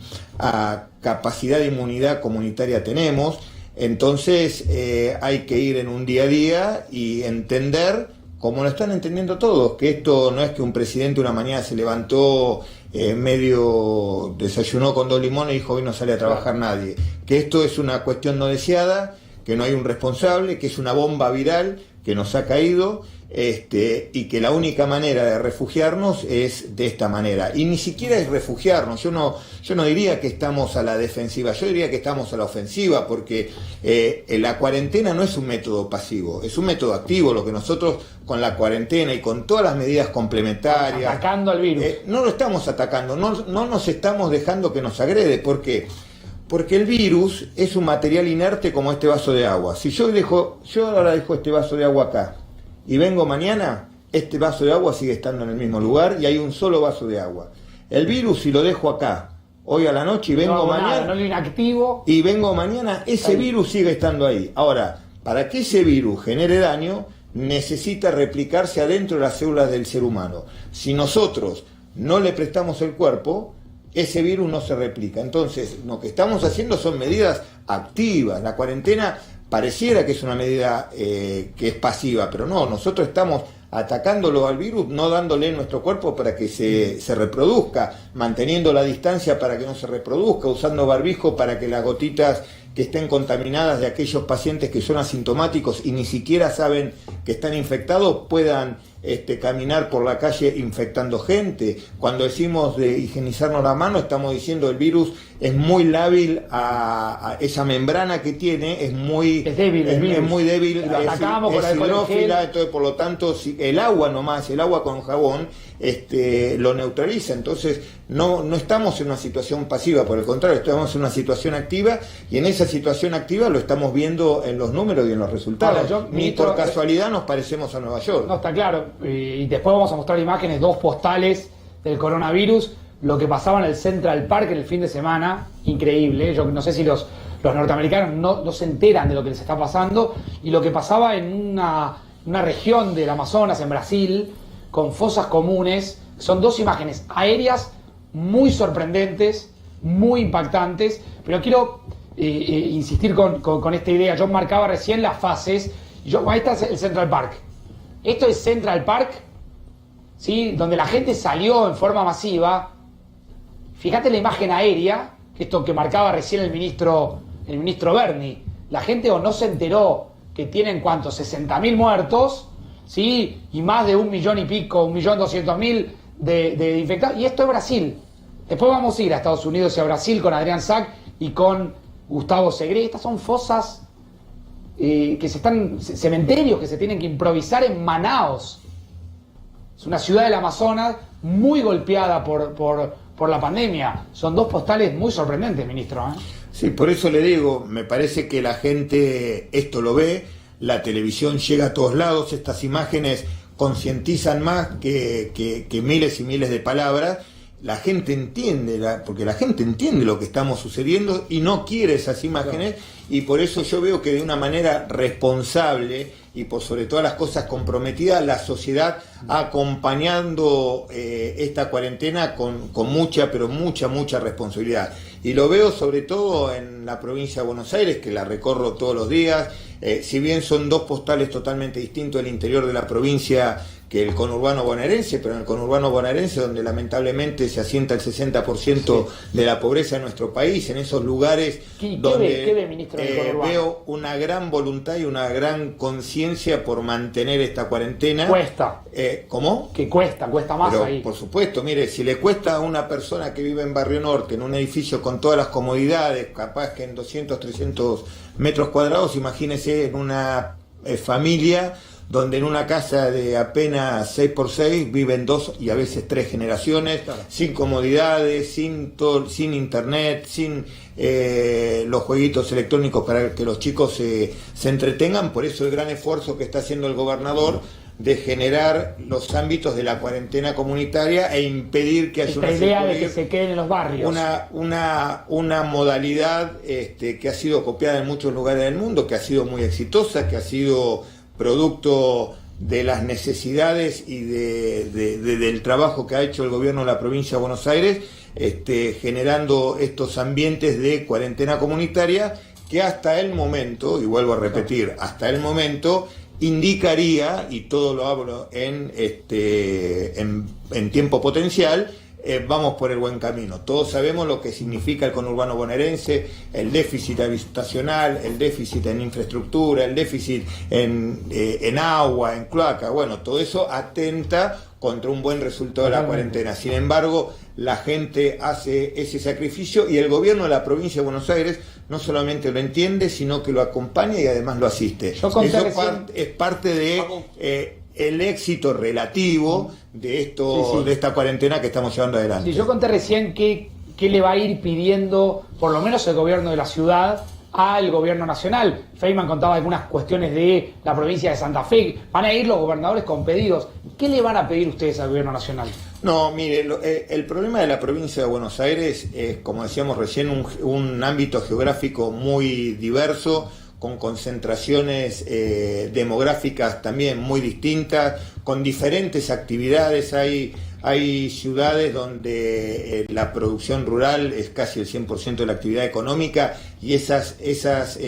capacidad de inmunidad comunitaria tenemos. Entonces hay que ir en un día a día y entender como lo están entendiendo todos, que esto no es que un presidente una mañana se levantó medio desayunó con 2 limones y dijo hoy no sale a trabajar nadie, que esto es una cuestión no deseada, que no hay un responsable, que es una bomba viral que nos ha caído, y que la única manera de refugiarnos es de esta manera, y ni siquiera es refugiarnos, yo no diría que estamos a la defensiva, yo diría que estamos a la ofensiva, porque la cuarentena no es un método pasivo, es un método activo. Lo que nosotros con la cuarentena y con todas las medidas complementarias, atacando al virus, no lo estamos atacando, no nos estamos dejando que nos agrede. ¿Por qué? Porque el virus es un material inerte como este vaso de agua. Si yo ahora dejo este vaso de agua acá y vengo mañana, este vaso de agua sigue estando en el mismo lugar y hay un solo vaso de agua. El virus, si lo dejo acá hoy a la noche y vengo mañana, no lo inactivo, y vengo mañana, ese virus sigue estando ahí. Ahora, para que ese virus genere daño, necesita replicarse adentro de las células del ser humano. Si nosotros no le prestamos el cuerpo, ese virus no se replica. Entonces, lo que estamos haciendo son medidas activas. La cuarentena pareciera que es una medida que es pasiva, pero no, nosotros estamos atacándolo al virus, no dándole nuestro cuerpo para que se reproduzca, manteniendo la distancia para que no se reproduzca, usando barbijo para que las gotitas que estén contaminadas de aquellos pacientes que son asintomáticos y ni siquiera saben que están infectados puedan caminar por la calle infectando gente. Cuando decimos de higienizarnos la mano, estamos diciendo el virus es muy lábil a esa membrana que tiene, es muy débil, es muy débil, es hidrófila, entonces por lo tanto si el agua nomás, el agua con jabón lo neutraliza. Entonces no estamos en una situación pasiva, por el contrario, estamos en una situación activa, y en esa situación activa lo estamos viendo en los números y en los resultados. Ahora, ni por casualidad nos parecemos a Nueva York. No, está claro, y después vamos a mostrar imágenes, 2 postales del coronavirus, lo que pasaba en el Central Park en el fin de semana, increíble. Yo no sé si los norteamericanos no se enteran de lo que les está pasando, y lo que pasaba en una región del Amazonas, en Brasil, con fosas comunes. Son 2 imágenes aéreas muy sorprendentes, muy impactantes, pero quiero insistir con esta idea. Yo marcaba recién las fases. Ahí está el Central Park. Esto es Central Park, ¿sí? Donde la gente salió en forma masiva. Fíjate la imagen aérea, esto que marcaba recién el ministro Berni. La gente o no se enteró que tienen, ¿cuántos? 60.000 muertos, ¿sí? Y más de 1 millón y pico, 1.200.000 de infectados. Y esto es Brasil. Después vamos a ir a Estados Unidos y a Brasil con Adrián Sack y con Gustavo Segre. Estas son fosas cementerios que se tienen que improvisar en Manaos. Es una ciudad del Amazonas muy golpeada por la pandemia. Son 2 postales muy sorprendentes, ministro. Sí, por eso le digo, me parece que la gente esto lo ve, la televisión llega a todos lados, estas imágenes concientizan más que miles y miles de palabras. La gente entiende, porque la gente entiende lo que estamos sucediendo y no quiere esas imágenes, y por eso yo veo que de una manera responsable y por sobre todas las cosas comprometida, la sociedad acompañando esta cuarentena con mucha, pero mucha responsabilidad. Y lo veo sobre todo en la provincia de Buenos Aires, que la recorro todos los días. Si bien son 2 postales totalmente distintos del interior de la provincia que el conurbano bonaerense, pero en el conurbano bonaerense, donde lamentablemente se asienta el 60% de la pobreza en nuestro país, en esos lugares donde ¿Qué ve, ministro, del conurbano? Veo una gran voluntad y una gran conciencia por mantener esta cuarentena. Cuesta. ¿Cómo? Que cuesta más. Pero, ahí. Por supuesto, mire, si le cuesta a una persona que vive en Barrio Norte, en un edificio con todas las comodidades, capaz que en 200, 300 metros cuadrados, imagínese en una familia donde en una casa de apenas 6x6 viven 2 y a veces 3 generaciones, claro, sin comodidades, sin internet, sin los jueguitos electrónicos para que los chicos se entretengan. Por eso el gran esfuerzo que está haciendo el gobernador de generar los ámbitos de la cuarentena comunitaria e impedir que haya una idea de que se queden en los barrios. Una modalidad que ha sido copiada en muchos lugares del mundo, que ha sido muy exitosa, que ha sido producto de las necesidades y del trabajo que ha hecho el gobierno de la provincia de Buenos Aires, generando estos ambientes de cuarentena comunitaria que hasta el momento, y vuelvo a repetir, hasta el momento indicaría, y todo lo hablo en tiempo potencial, vamos por el buen camino. Todos sabemos lo que significa el conurbano bonaerense, el déficit habitacional, el déficit en infraestructura, el déficit en agua, en cloaca. Bueno, todo eso atenta contra un buen resultado de la cuarentena. Sin embargo, la gente hace ese sacrificio y el gobierno de la provincia de Buenos Aires no solamente lo entiende, sino que lo acompaña y además lo asiste. Eso es parte de el éxito relativo de de esta cuarentena que estamos llevando adelante. Sí, yo conté recién qué le va a ir pidiendo, por lo menos el gobierno de la ciudad, al gobierno nacional. Feynman contaba algunas cuestiones de la provincia de Santa Fe. Van a ir los gobernadores con pedidos. ¿Qué le van a pedir ustedes al gobierno nacional? No, mire, el problema de la provincia de Buenos Aires es, como decíamos recién, un ámbito geográfico muy diverso, con concentraciones demográficas también muy distintas, con diferentes actividades. Hay ciudades donde la producción rural es casi el 100% de la actividad económica, y esas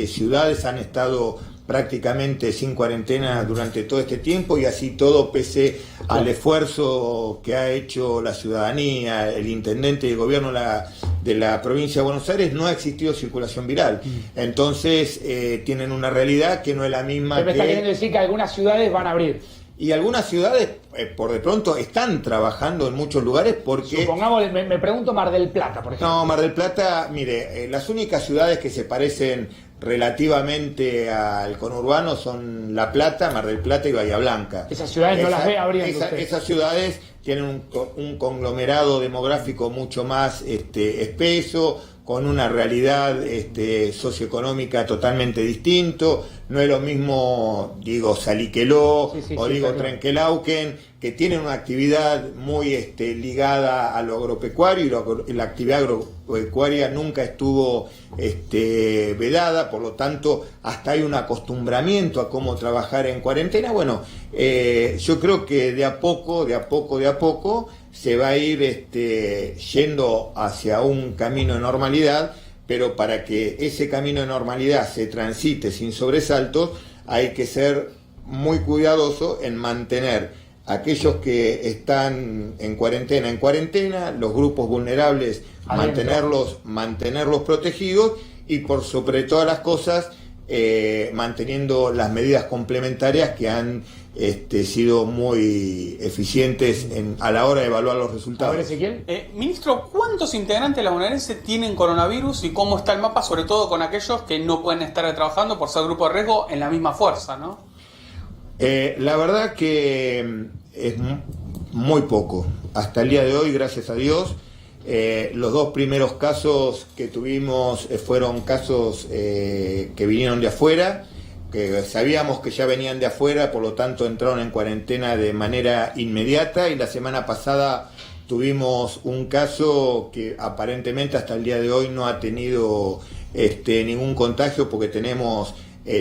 ciudades han estado prácticamente sin cuarentena durante todo este tiempo, y así todo pese al esfuerzo que ha hecho la ciudadanía, el intendente y el gobierno de la provincia de Buenos Aires, no ha existido circulación viral. Entonces tienen una realidad que no es la misma. ¿Usted me está queriendo decir que algunas ciudades van a abrir? Y algunas ciudades, por de pronto, están trabajando en muchos lugares porque... Supongamos, me pregunto Mar del Plata, por ejemplo. No, Mar del Plata, mire, las únicas ciudades que se parecen relativamente al conurbano son La Plata, Mar del Plata y Bahía Blanca. Esas ciudades no las ve abriendo. Esas ciudades tienen un conglomerado demográfico mucho más espeso, con una realidad socioeconómica totalmente distinto. No es lo mismo, digo, Saliqueló o Trenquelauquen, que tienen una actividad muy ligada a lo agropecuario, y la actividad agropecuaria nunca estuvo vedada, por lo tanto hasta hay un acostumbramiento a cómo trabajar en cuarentena. Bueno, yo creo que de a poco se va a ir yendo hacia un camino de normalidad, pero para que ese camino de normalidad se transite sin sobresaltos, hay que ser muy cuidadoso en mantener aquellos que están en cuarentena, los grupos vulnerables, mantenerlos protegidos, y por sobre todas las cosas manteniendo las medidas complementarias que han sido muy eficientes a la hora de evaluar los resultados. A ver, Ezequiel. Ministro, ¿cuántos integrantes de la bonaerense tienen coronavirus y cómo está el mapa, sobre todo con aquellos que no pueden estar trabajando por ser grupo de riesgo en la misma fuerza, ¿no? La verdad que es muy poco. Hasta el día de hoy, gracias a Dios, los dos primeros casos que tuvimos fueron casos que vinieron de afuera, que sabíamos que ya venían de afuera, por lo tanto entraron en cuarentena de manera inmediata, y la semana pasada tuvimos un caso que aparentemente hasta el día de hoy no ha tenido ningún contagio, porque tenemos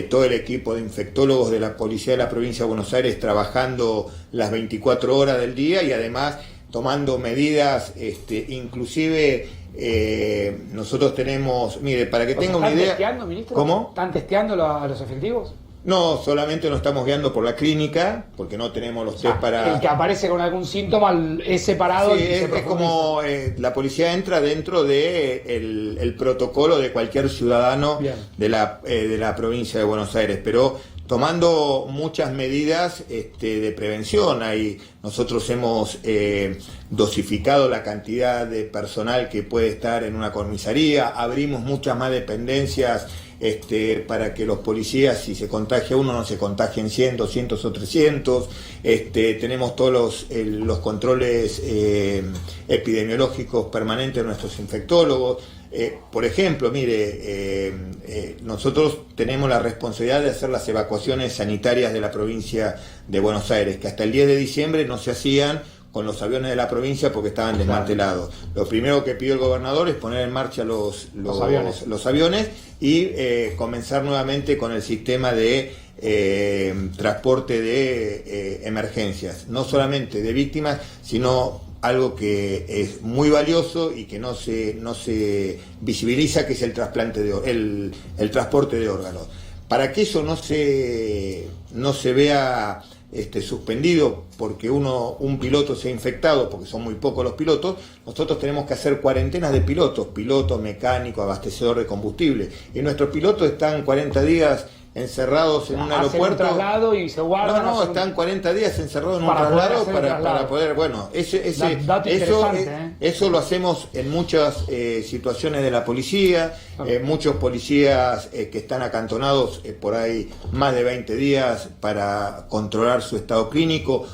todo el equipo de infectólogos de la Policía de la Provincia de Buenos Aires trabajando las 24 horas del día, y además tomando medidas, inclusive nosotros tenemos, mire, para que tenga una idea... ¿Están testeando, ministro? ¿Cómo? ¿Están testeando a los efectivos? No, solamente nos estamos guiando por la clínica, porque no tenemos los test para... El que aparece con algún síntoma es separado. Sí, es como la policía entra dentro de el protocolo de cualquier ciudadano de la provincia de Buenos Aires, pero tomando muchas medidas de prevención. Nosotros hemos dosificado la cantidad de personal que puede estar en una comisaría, abrimos muchas más dependencias para que los policías, si se contagia uno, no se contagien 100, 200 o 300. Tenemos todos los controles epidemiológicos permanentes de nuestros infectólogos. Por ejemplo, mire, nosotros tenemos la responsabilidad de hacer las evacuaciones sanitarias de la provincia de Buenos Aires, que hasta el 10 de diciembre no se hacían con los aviones de la provincia porque estaban desmantelados. Lo primero que pidió el gobernador es poner en marcha los aviones y comenzar nuevamente con el sistema de transporte de emergencias, no solamente de víctimas, sino algo que es muy valioso y que no se visibiliza, que es el transporte de órganos. para que eso no se vea suspendido porque un piloto se ha infectado, porque son muy pocos los pilotos, nosotros tenemos que hacer cuarentenas de piloto, mecánico, abastecedor de combustible, y nuestros pilotos están 40 días encerrados en un aeropuerto. Un traslado y se guardan. No, están 40 días encerrados en un traslado para poder, bueno, eso lo hacemos en muchas situaciones de la policía, muchos policías que están acantonados por ahí más de 20 días para controlar su estado clínico,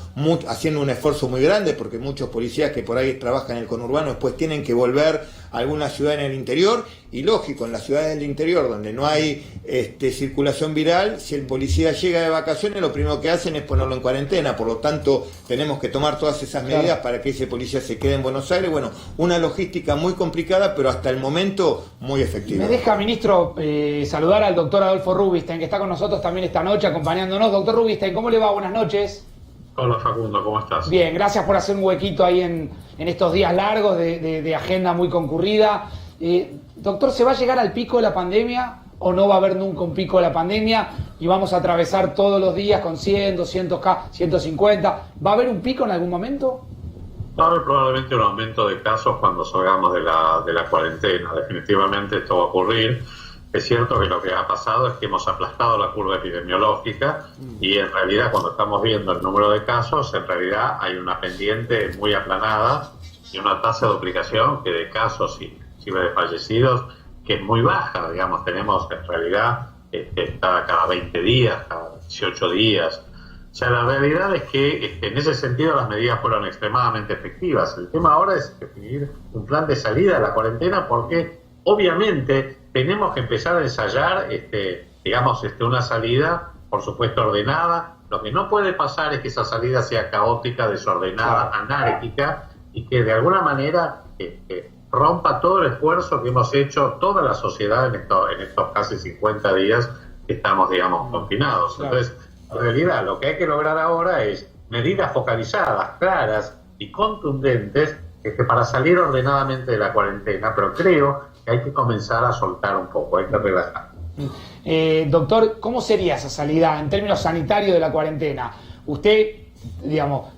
haciendo un esfuerzo muy grande, porque muchos policías que por ahí trabajan en el conurbano después tienen que volver a alguna ciudad en el interior, y lógico, en las ciudades del interior donde no hay circulación viral, si el policía llega de vacaciones, lo primero que hacen es ponerlo en cuarentena. Por lo tanto, tenemos que tomar todas esas medidas para que ese policía se quede en Buenos Aires. Bueno, una logística muy complicada, pero hasta el momento muy efectiva. Me deja, ministro, saludar al doctor Adolfo Rubinstein, que está con nosotros también esta noche acompañándonos. Doctor Rubinstein, ¿cómo le va? Buenas noches. Hola Facundo, ¿cómo estás? Bien, gracias por hacer un huequito ahí en estos días largos de agenda muy concurrida. Doctor, ¿se va a llegar al pico de la pandemia o no va a haber nunca un pico de la pandemia y vamos a atravesar todos los días con 100, 200, 150? ¿Va a haber un pico en algún momento? Va a haber probablemente un aumento de casos cuando salgamos de la cuarentena. Definitivamente esto va a ocurrir. Es cierto que lo que ha pasado es que hemos aplastado la curva epidemiológica y en realidad cuando estamos viendo el número de casos, en realidad hay una pendiente muy aplanada y una tasa de duplicación que de casos y de fallecidos que es muy baja. Digamos, tenemos en realidad cada 20 días, cada 18 días. O sea, la realidad es que en ese sentido las medidas fueron extremadamente efectivas. El tema ahora es definir un plan de salida de la cuarentena, porque obviamente tenemos que empezar a ensayar una salida, por supuesto, ordenada. Lo que no puede pasar es que esa salida sea caótica, desordenada, anárquica, y que de alguna manera rompa todo el esfuerzo que hemos hecho toda la sociedad en estos casi 50 días que estamos, confinados. Claro. Entonces, en realidad, lo que hay que lograr ahora es medidas focalizadas, claras y contundentes para salir ordenadamente de la cuarentena, pero creo que hay que comenzar a soltar un poco, hay que relajar. Doctor, ¿cómo sería esa salida en términos sanitarios de la cuarentena? Usted,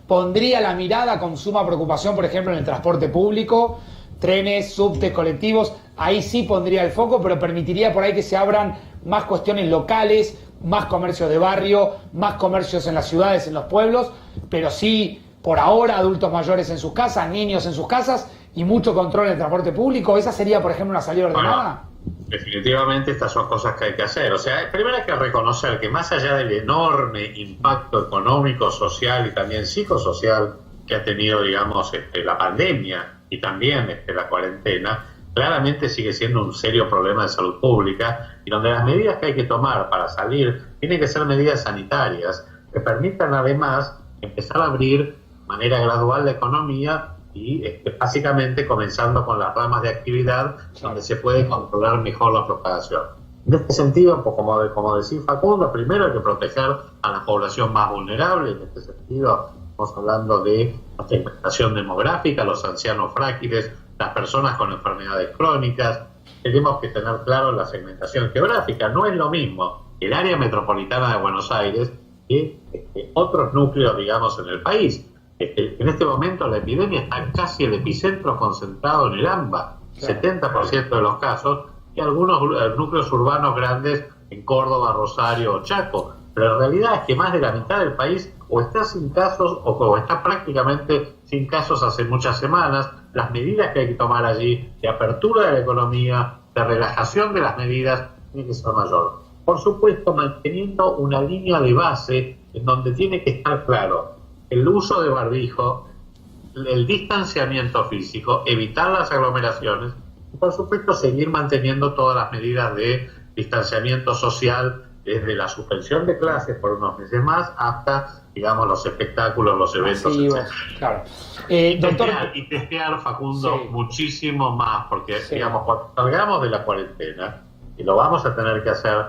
pondría la mirada con suma preocupación, por ejemplo, en el transporte público, trenes, subtes, colectivos. Ahí sí pondría el foco, pero permitiría por ahí que se abran más cuestiones locales, más comercios de barrio, más comercios en las ciudades, en los pueblos, pero sí, por ahora, adultos mayores en sus casas, niños en sus casas y mucho control en el transporte público. ¿Esa sería, por ejemplo, una salida ordenada? Bueno, definitivamente estas son cosas que hay que hacer. O sea, primero hay que reconocer que más allá del enorme impacto económico, social y también psicosocial que ha tenido, la pandemia y también la cuarentena, claramente sigue siendo un serio problema de salud pública, y donde las medidas que hay que tomar para salir tienen que ser medidas sanitarias que permitan además empezar a abrir de manera gradual la economía y básicamente comenzando con las ramas de actividad donde se puede controlar mejor la propagación. En este sentido, pues, como decía Facundo, primero hay que proteger a la población más vulnerable. En este sentido estamos hablando de la segmentación demográfica, los ancianos frágiles, las personas con enfermedades crónicas. Tenemos que tener claro la segmentación geográfica. No es lo mismo el área metropolitana de Buenos Aires que otros núcleos, en el país. En este momento la epidemia está casi el epicentro concentrado en el AMBA, 70% de los casos, y algunos núcleos urbanos grandes en Córdoba, Rosario o Chaco. Pero la realidad es que más de la mitad del país o está sin casos o está prácticamente sin casos hace muchas semanas. Las medidas que hay que tomar allí, de apertura de la economía, de relajación de las medidas, tiene que ser mayor. Por supuesto, manteniendo una línea de base en donde tiene que estar claro el uso de barbijo, el distanciamiento físico, evitar las aglomeraciones y, por supuesto, seguir manteniendo todas las medidas de distanciamiento social, desde la suspensión de clases por unos meses más hasta, los espectáculos, los eventos, etc. Claro. Y testear, Facundo, muchísimo más, porque, cuando salgamos de la cuarentena, y lo vamos a tener que hacer,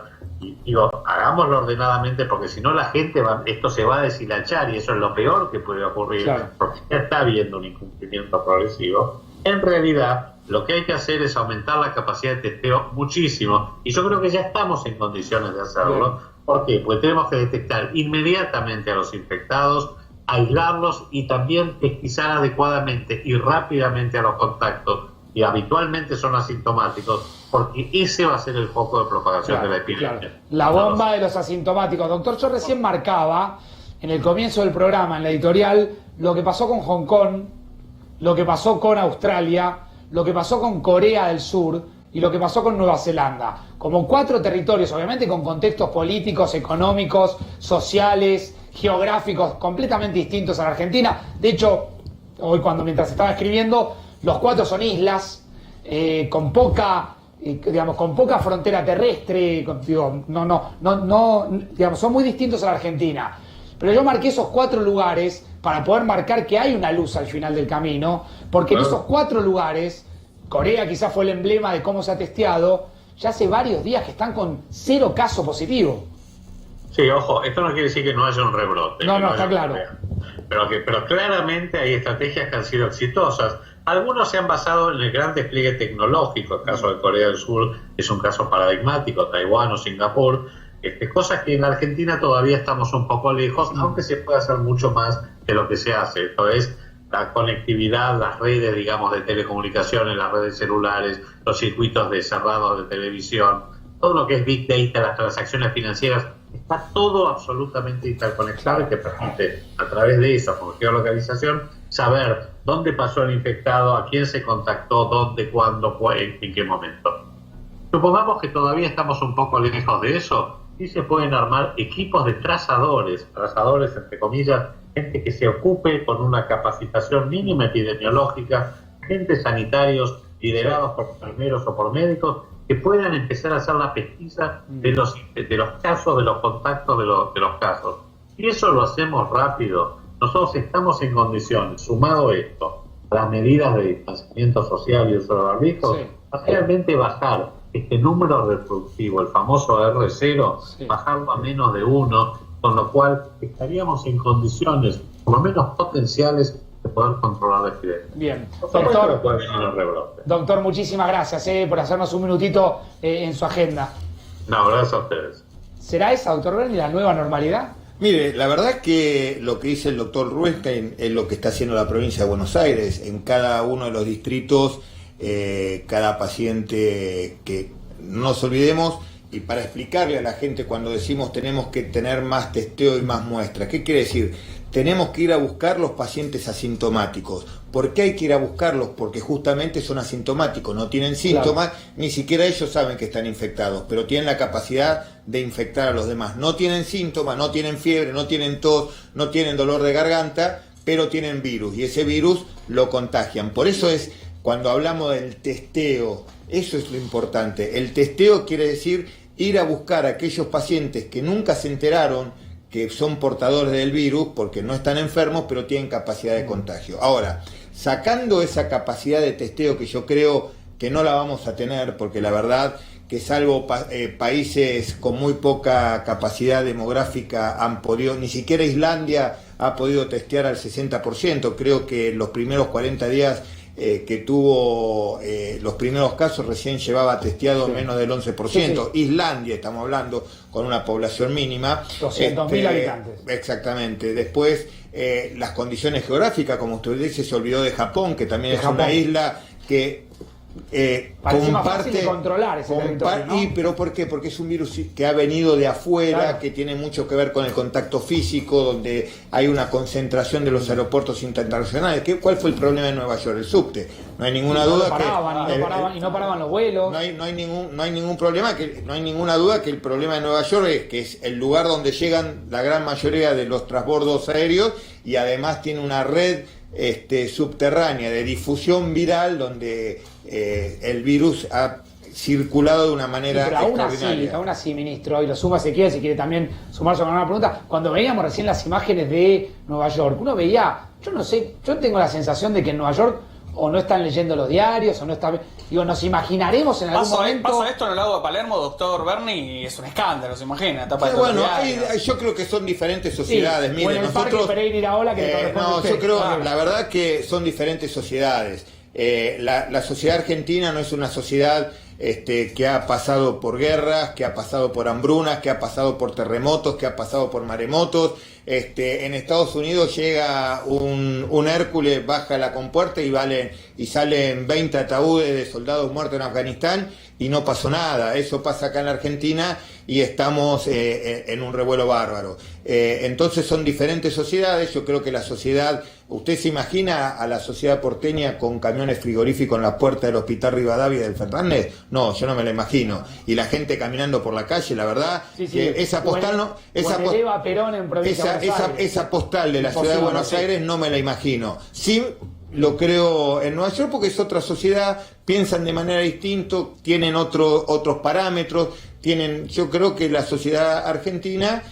hagámoslo ordenadamente, porque si no la gente esto se va a deshilachar y eso es lo peor que puede ocurrir, porque ya está habiendo un incumplimiento progresivo. En realidad, lo que hay que hacer es aumentar la capacidad de testeo muchísimo, y yo creo que ya estamos en condiciones de hacerlo. ¿Por qué? Porque tenemos que detectar inmediatamente a los infectados, aislarlos y también pesquisar adecuadamente y rápidamente a los contactos, y habitualmente son asintomáticos, porque ese va a ser el foco de propagación de la epidemia. Claro. La bomba de los asintomáticos. Doctor, yo recién marcaba en el comienzo del programa, en la editorial, lo que pasó con Hong Kong, lo que pasó con Australia, lo que pasó con Corea del Sur y lo que pasó con Nueva Zelanda. Como 4 territorios, obviamente con contextos políticos, económicos, sociales, geográficos completamente distintos a la Argentina. De hecho, hoy mientras estaba escribiendo, los 4 son islas, con poca frontera terrestre, son muy distintos a la Argentina. Pero yo marqué esos 4 lugares para poder marcar que hay una luz al final del camino, porque en esos 4 lugares, Corea quizás fue el emblema de cómo se ha testeado, ya hace varios días que están con 0 casos positivos. Sí, ojo, esto no quiere decir que no haya un rebrote. No, está claro. Pero claramente hay estrategias que han sido exitosas. Algunos se han basado en el gran despliegue tecnológico. El caso de Corea del Sur es un caso paradigmático, Taiwán o Singapur. Cosas que en Argentina todavía estamos un poco lejos, aunque se puede hacer mucho más de lo que se hace. Esto es la conectividad, las redes, digamos, de telecomunicaciones, las redes celulares, los circuitos de cerrados de televisión, todo lo que es Big Data, las transacciones financieras. Está todo absolutamente interconectado y te permite, a través de eso, con geolocalización, saber dónde pasó el infectado, a quién se contactó, dónde, cuándo, en qué momento. Supongamos que todavía estamos un poco lejos de eso, y se pueden armar equipos de trazadores entre comillas, gente que se ocupe con una capacitación mínima epidemiológica, agentes sanitarios liderados por enfermeros o por médicos, que puedan empezar a hacer la pesquisa de los casos, de los contactos de los casos. Si eso lo hacemos rápido, nosotros estamos en condiciones, sumado esto, a las medidas de distanciamiento social y uso de barbijos, a realmente bajar este número reproductivo, el famoso R0, bajarlo a menos de 1, con lo cual estaríamos en condiciones, por lo menos potenciales, de poder controlar la epidemia. Bien, doctor, muchísimas gracias por hacernos un minutito en su agenda. No, gracias a ustedes. ¿Será esa, doctor Berni, la nueva normalidad? Mire, la verdad que lo que dice el doctor Rubinstein es lo que está haciendo la provincia de Buenos Aires. En cada uno de los distritos, cada paciente, que no nos olvidemos, y para explicarle a la gente cuando decimos tenemos que tener más testeo y más muestras, ¿qué quiere decir? Tenemos que ir a buscar los pacientes asintomáticos. ¿Por qué hay que ir a buscarlos? Porque justamente son asintomáticos, no tienen síntomas, ni siquiera ellos saben que están infectados, pero tienen la capacidad de infectar a los demás. No tienen síntomas, no tienen fiebre, no tienen tos, no tienen dolor de garganta, pero tienen virus, y ese virus lo contagian. Por eso es, cuando hablamos del testeo, eso es lo importante. El testeo quiere decir ir a buscar a aquellos pacientes que nunca se enteraron que son portadores del virus porque no están enfermos, pero tienen capacidad de contagio. Ahora, sacando esa capacidad de testeo, que yo creo que no la vamos a tener, porque la verdad que salvo países con muy poca capacidad demográfica han podido, ni siquiera Islandia ha podido testear al 60%, creo que los primeros 40 días que tuvo los primeros casos recién llevaba testeado menos del 11%. Islandia, estamos hablando, con una población mínima. 200.000 habitantes. Exactamente. Después, las condiciones geográficas, como usted dice, se olvidó de Japón, que también es una isla que parece más fácil de controlar ese territorio, ¿no? ¿Pero por qué? Porque es un virus que ha venido de afuera, claro, que tiene mucho que ver con el contacto físico, donde hay una concentración de los aeropuertos internacionales. ¿Cuál fue el problema de Nueva York? El subte. No hay ninguna duda que no paraban los vuelos. No hay ningún problema, no hay ninguna duda que el problema de Nueva York es que es el lugar donde llegan la gran mayoría de los transbordos aéreos, y además tiene una red subterránea de difusión viral donde el virus ha circulado de una manera extraordinaria. Aún así, ministro, y lo suma si quiere también sumarse con una pregunta. Cuando veíamos recién las imágenes de Nueva York, uno veía, yo no sé, yo tengo la sensación de que en Nueva York o no están leyendo los diarios, o no están... Digo, nos imaginaremos en algún momento... Pasa esto en el lago de Palermo, doctor Berni, y es un escándalo, se imagina. Bueno, yo creo que son diferentes sociedades. Sí, Miren, nosotros... Pereira Iraola, que yo creo, la verdad que son diferentes sociedades. La sociedad argentina no es una sociedad que ha pasado por guerras, que ha pasado por hambrunas, que ha pasado por terremotos, que ha pasado por maremotos. En Estados Unidos llega un Hércules, baja la compuerta y salen 20 ataúdes de soldados muertos en Afganistán y no pasó nada. Eso pasa acá en la Argentina y estamos en un revuelo bárbaro. Entonces son diferentes sociedades. Yo creo que la sociedad, ¿usted se imagina a la sociedad porteña con camiones frigoríficos en la puerta del Hospital Rivadavia del Fernández? No, yo no me la imagino. Y la gente caminando por la calle, la verdad, que esa postal no... Esa postal de la ciudad de Buenos Aires no me la imagino. Sí lo creo en Nueva York porque es otra sociedad, piensan de manera distinta, tienen otros parámetros, yo creo que la sociedad argentina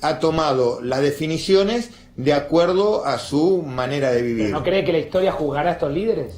ha tomado las definiciones de acuerdo a su manera de vivir. ¿No cree que la historia juzgará a estos líderes?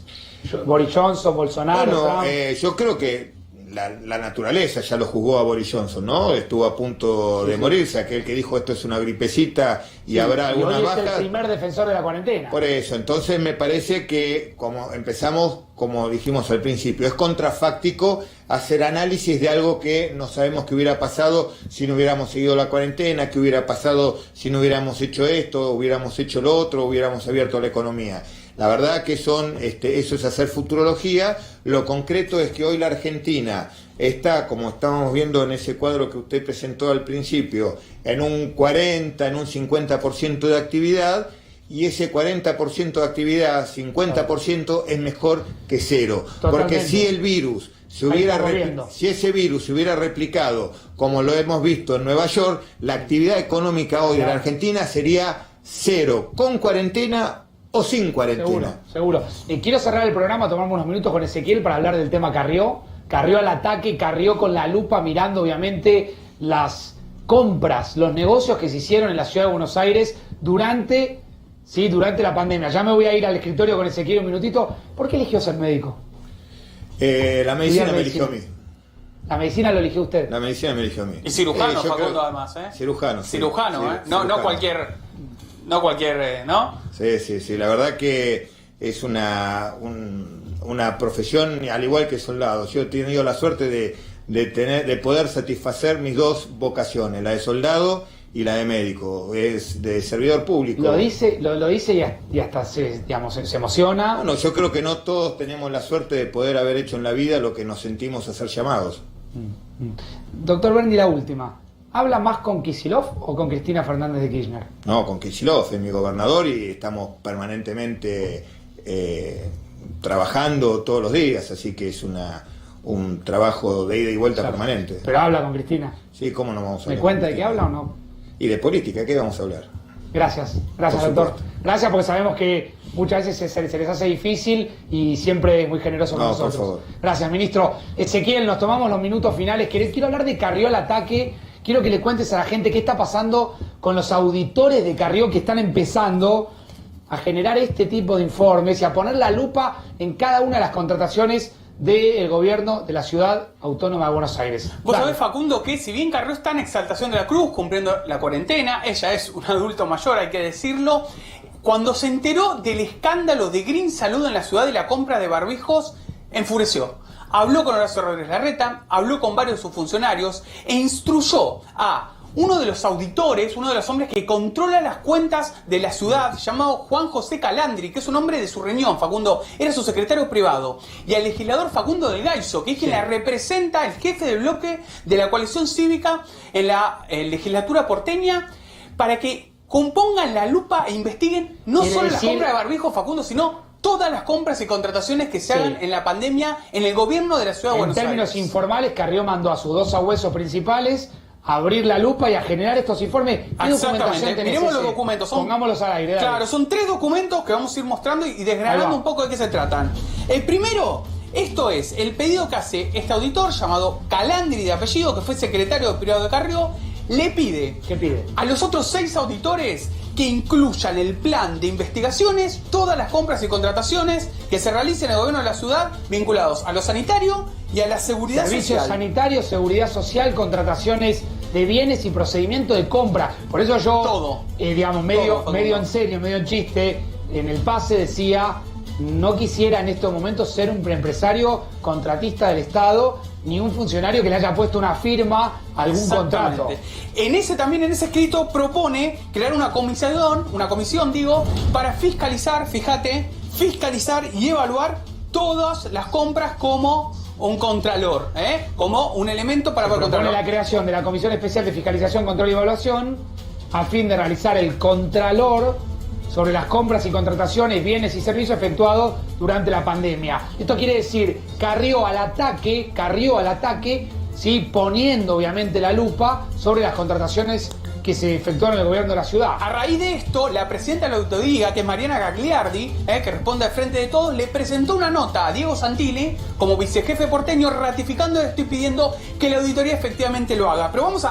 Boris Johnson, Bolsonaro, yo creo que la naturaleza ya lo juzgó a Boris Johnson, ¿no? Estuvo a punto de morirse, aquel que dijo esto es una gripecita y habrá algunas bajas. Es el primer defensor de la cuarentena. Por eso, entonces me parece que como dijimos al principio, es contrafáctico hacer análisis de algo que no sabemos que hubiera pasado si no hubiéramos seguido la cuarentena, que hubiera pasado si no hubiéramos hecho esto, hubiéramos hecho lo otro, hubiéramos abierto la economía. La verdad que eso es hacer futurología. Lo concreto es que hoy la Argentina está, como estábamos viendo en ese cuadro que usted presentó al principio, en un 40, en un 50% de actividad, y ese 40% de actividad, 50% es mejor que cero. Totalmente. Porque si el virus si ese virus se hubiera replicado como lo hemos visto en Nueva York, la actividad económica hoy en la Argentina sería cero, con cuarentena o sin cuarentena. Seguro. Quiero cerrar el programa, tomarme unos minutos con Ezequiel para hablar del tema Carrió. Carrió al ataque, Carrió con la lupa mirando obviamente las compras, los negocios que se hicieron en la ciudad de Buenos Aires durante la pandemia. Ya me voy a ir al escritorio con Ezequiel un minutito. ¿Por qué eligió ser médico? La medicina me eligió a mí. ¿La medicina lo eligió usted? La medicina me eligió a mí. Y cirujano, Facundo, además, ¿eh? Cirujano. Cirujano, ¿eh? No cualquier, ¿no? Sí. La verdad que es una profesión, al igual que soldado. Yo he tenido la suerte de poder satisfacer mis dos vocaciones, la de soldado y la de médico, es de servidor público. Lo dice y hasta se emociona. Bueno, yo creo que no todos tenemos la suerte de poder haber hecho en la vida lo que nos sentimos a ser llamados. Doctor Berni, la última. ¿Habla más con Kicillof o con Cristina Fernández de Kirchner? No, con Kicillof, es mi gobernador y estamos permanentemente trabajando todos los días, así que es un trabajo de ida y vuelta permanente. ¿Pero habla con Cristina? Sí, ¿cómo no vamos a hablar? ¿Me cuenta de qué habla o no? Y de política, ¿qué vamos a hablar? Gracias, doctor. Gracias, porque sabemos que muchas veces se les hace difícil y siempre es muy generoso con nosotros. Por favor. Gracias, ministro. Ezequiel, nos tomamos los minutos finales. Quiero hablar de Carrió al ataque. Quiero que le cuentes a la gente qué está pasando con los auditores de Carrió que están empezando a generar este tipo de informes y a poner la lupa en cada una de las contrataciones del gobierno de la Ciudad Autónoma de Buenos Aires. Vos sabés, Facundo, que si bien Carrió está en Exaltación de la Cruz, cumpliendo la cuarentena, ella es un adulto mayor, hay que decirlo, cuando se enteró del escándalo de Green Salud en la ciudad y la compra de barbijos, enfureció. Habló con Horacio Rodríguez Larreta, habló con varios de sus funcionarios e instruyó a uno de los auditores, uno de los hombres que controla las cuentas de la ciudad, llamado Juan José Calandri, que es un hombre de su riñón, Facundo, era su secretario privado, y al legislador Facundo del Gaizo, que es quien la representa, el jefe del bloque de la coalición cívica en la legislatura porteña, para que compongan la lupa e investiguen no solo la compra de barbijos, Facundo, sino todas las compras y contrataciones que se hagan en la pandemia en el gobierno de la ciudad de Buenos Aires. En términos informales, Carrió mandó a sus dos sabuesos principales a abrir la lupa y a generar estos informes. ¿Qué documentación tenés? Miremos los documentos. Pongámoslos al aire. Dale. Claro, son 3 documentos que vamos a ir mostrando y desgranando un poco de qué se tratan. El primero, esto es el pedido que hace este auditor llamado Calandri de apellido, que fue secretario de privado de Carrió. Le pide, ¿qué pide? A los otros 6 auditores que incluyan el plan de investigaciones todas las compras y contrataciones que se realicen en el gobierno de la ciudad vinculados a lo sanitario y a la seguridad Servicios social. sanitarios, seguridad social, contrataciones de bienes y procedimiento de compra. Por eso yo, todo. Medio en serio, medio en chiste, en el pase decía no quisiera en estos momentos ser un empresario contratista del Estado, ni un funcionario que le haya puesto una firma a algún contrato. En ese escrito propone crear una comisión, para fiscalizar, fiscalizar y evaluar todas las compras como un contralor, como un elemento para poder controlar. controlar. La creación de la Comisión Especial de Fiscalización, Control y Evaluación a fin de realizar el contralor sobre las compras y contrataciones, bienes y servicios efectuados durante la pandemia. Esto quiere decir, carrió al ataque, ¿sí? Poniendo obviamente la lupa sobre las contrataciones que se efectuaron en el gobierno de la ciudad. A raíz de esto, la presidenta de la auditoría, que es Mariana Gagliardi, que responde al frente de todos, le presentó una nota a Diego Santilli como vicejefe porteño, ratificando esto y pidiendo que la auditoría efectivamente lo haga. Pero vamos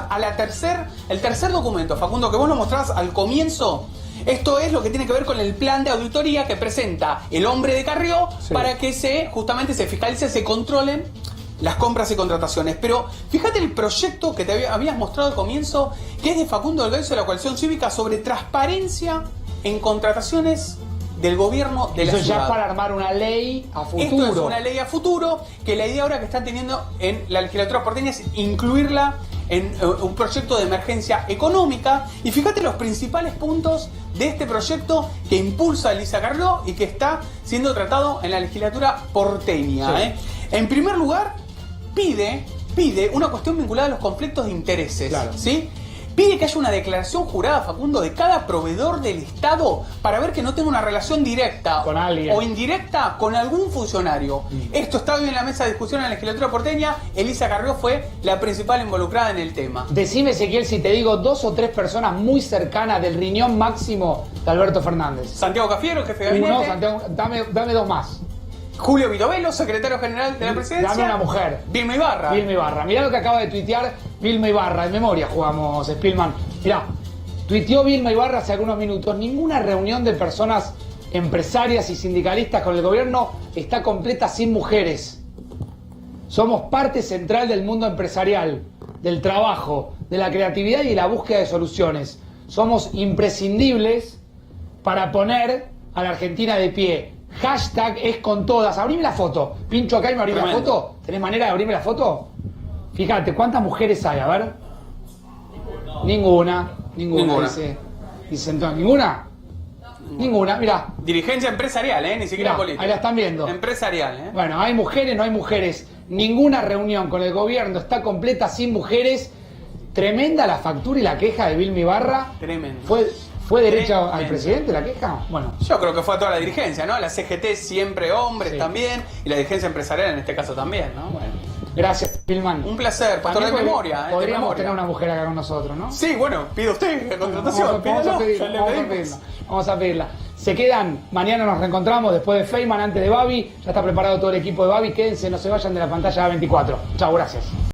el tercer documento, Facundo, que vos lo mostrás al comienzo. Esto es lo que tiene que ver con el plan de auditoría que presenta el hombre de Carrió, sí, para que justamente se fiscalice, se controlen las compras y contrataciones. Pero fíjate el proyecto que te habías mostrado al comienzo, que es de Facundo Delgado de la Coalición Cívica, sobre transparencia en contrataciones del gobierno de la ciudad. Eso ya para armar una ley a futuro. Esto es una ley a futuro, que la idea ahora que están teniendo en la legislatura porteña es incluirla en un proyecto de emergencia económica. Y fíjate los principales puntos de este proyecto que impulsa Elisa Carrió y que está siendo tratado en la legislatura porteña. Sí. En primer lugar, pide una cuestión vinculada a los conflictos de intereses. Claro. ¿Sí? Pide que haya una declaración jurada, Facundo, de cada proveedor del Estado para ver que no tenga una relación directa con alguien o indirecta con algún funcionario. Esto está hoy en la mesa de discusión en la legislatura porteña. Elisa Carrió fue la principal involucrada en el tema. Decime, Ezequiel, si te digo 2 o 3 personas muy cercanas del riñón máximo de Alberto Fernández. Santiago Cafiero, jefe de gabinete. Uno, Santiago, dame 2 más. Julio Vitovelo, secretario general de la presidencia. Dame una mujer. Vilma Ibarra. Mirá lo que acaba de tuitear Vilma Ibarra. En memoria jugamos, Spielman. Mirá, tuiteó Vilma Ibarra hace algunos minutos. Ninguna reunión de personas empresarias y sindicalistas con el gobierno está completa sin mujeres. Somos parte central del mundo empresarial, del trabajo, de la creatividad y la búsqueda de soluciones. Somos imprescindibles para poner a la Argentina de pie. Hashtag es con todas. Abrime la foto. Pincho acá y me abrime la foto. ¿Tenés manera de abrirme la foto? Fíjate, ¿cuántas mujeres hay? A ver. Ninguna. Dice entonces, ¿ninguna? Ninguna, mirá. Dirigencia empresarial, ni siquiera mirá, política. Ahí la están viendo. Empresarial, Bueno, hay mujeres, no hay mujeres. Ninguna reunión con el gobierno está completa sin mujeres. Tremenda la factura y la queja de Vilma Ibarra. Tremendo. ¿Fue derecha al presidente la queja? Bueno. Yo creo que fue a toda la dirigencia, ¿no? La CGT siempre hombres, sí, también, y la dirigencia empresarial en este caso también, ¿no? Bueno. Gracias, Pilman. Un placer, pastor de memoria. Podríamos tener una mujer acá con nosotros, ¿no? Sí, bueno, pide usted la contratación. Vamos a pedirla. Se quedan, mañana nos reencontramos después de Feynman, antes de Babi. Ya está preparado todo el equipo de Babi. Quédense, no se vayan de la pantalla A24. Chao, gracias.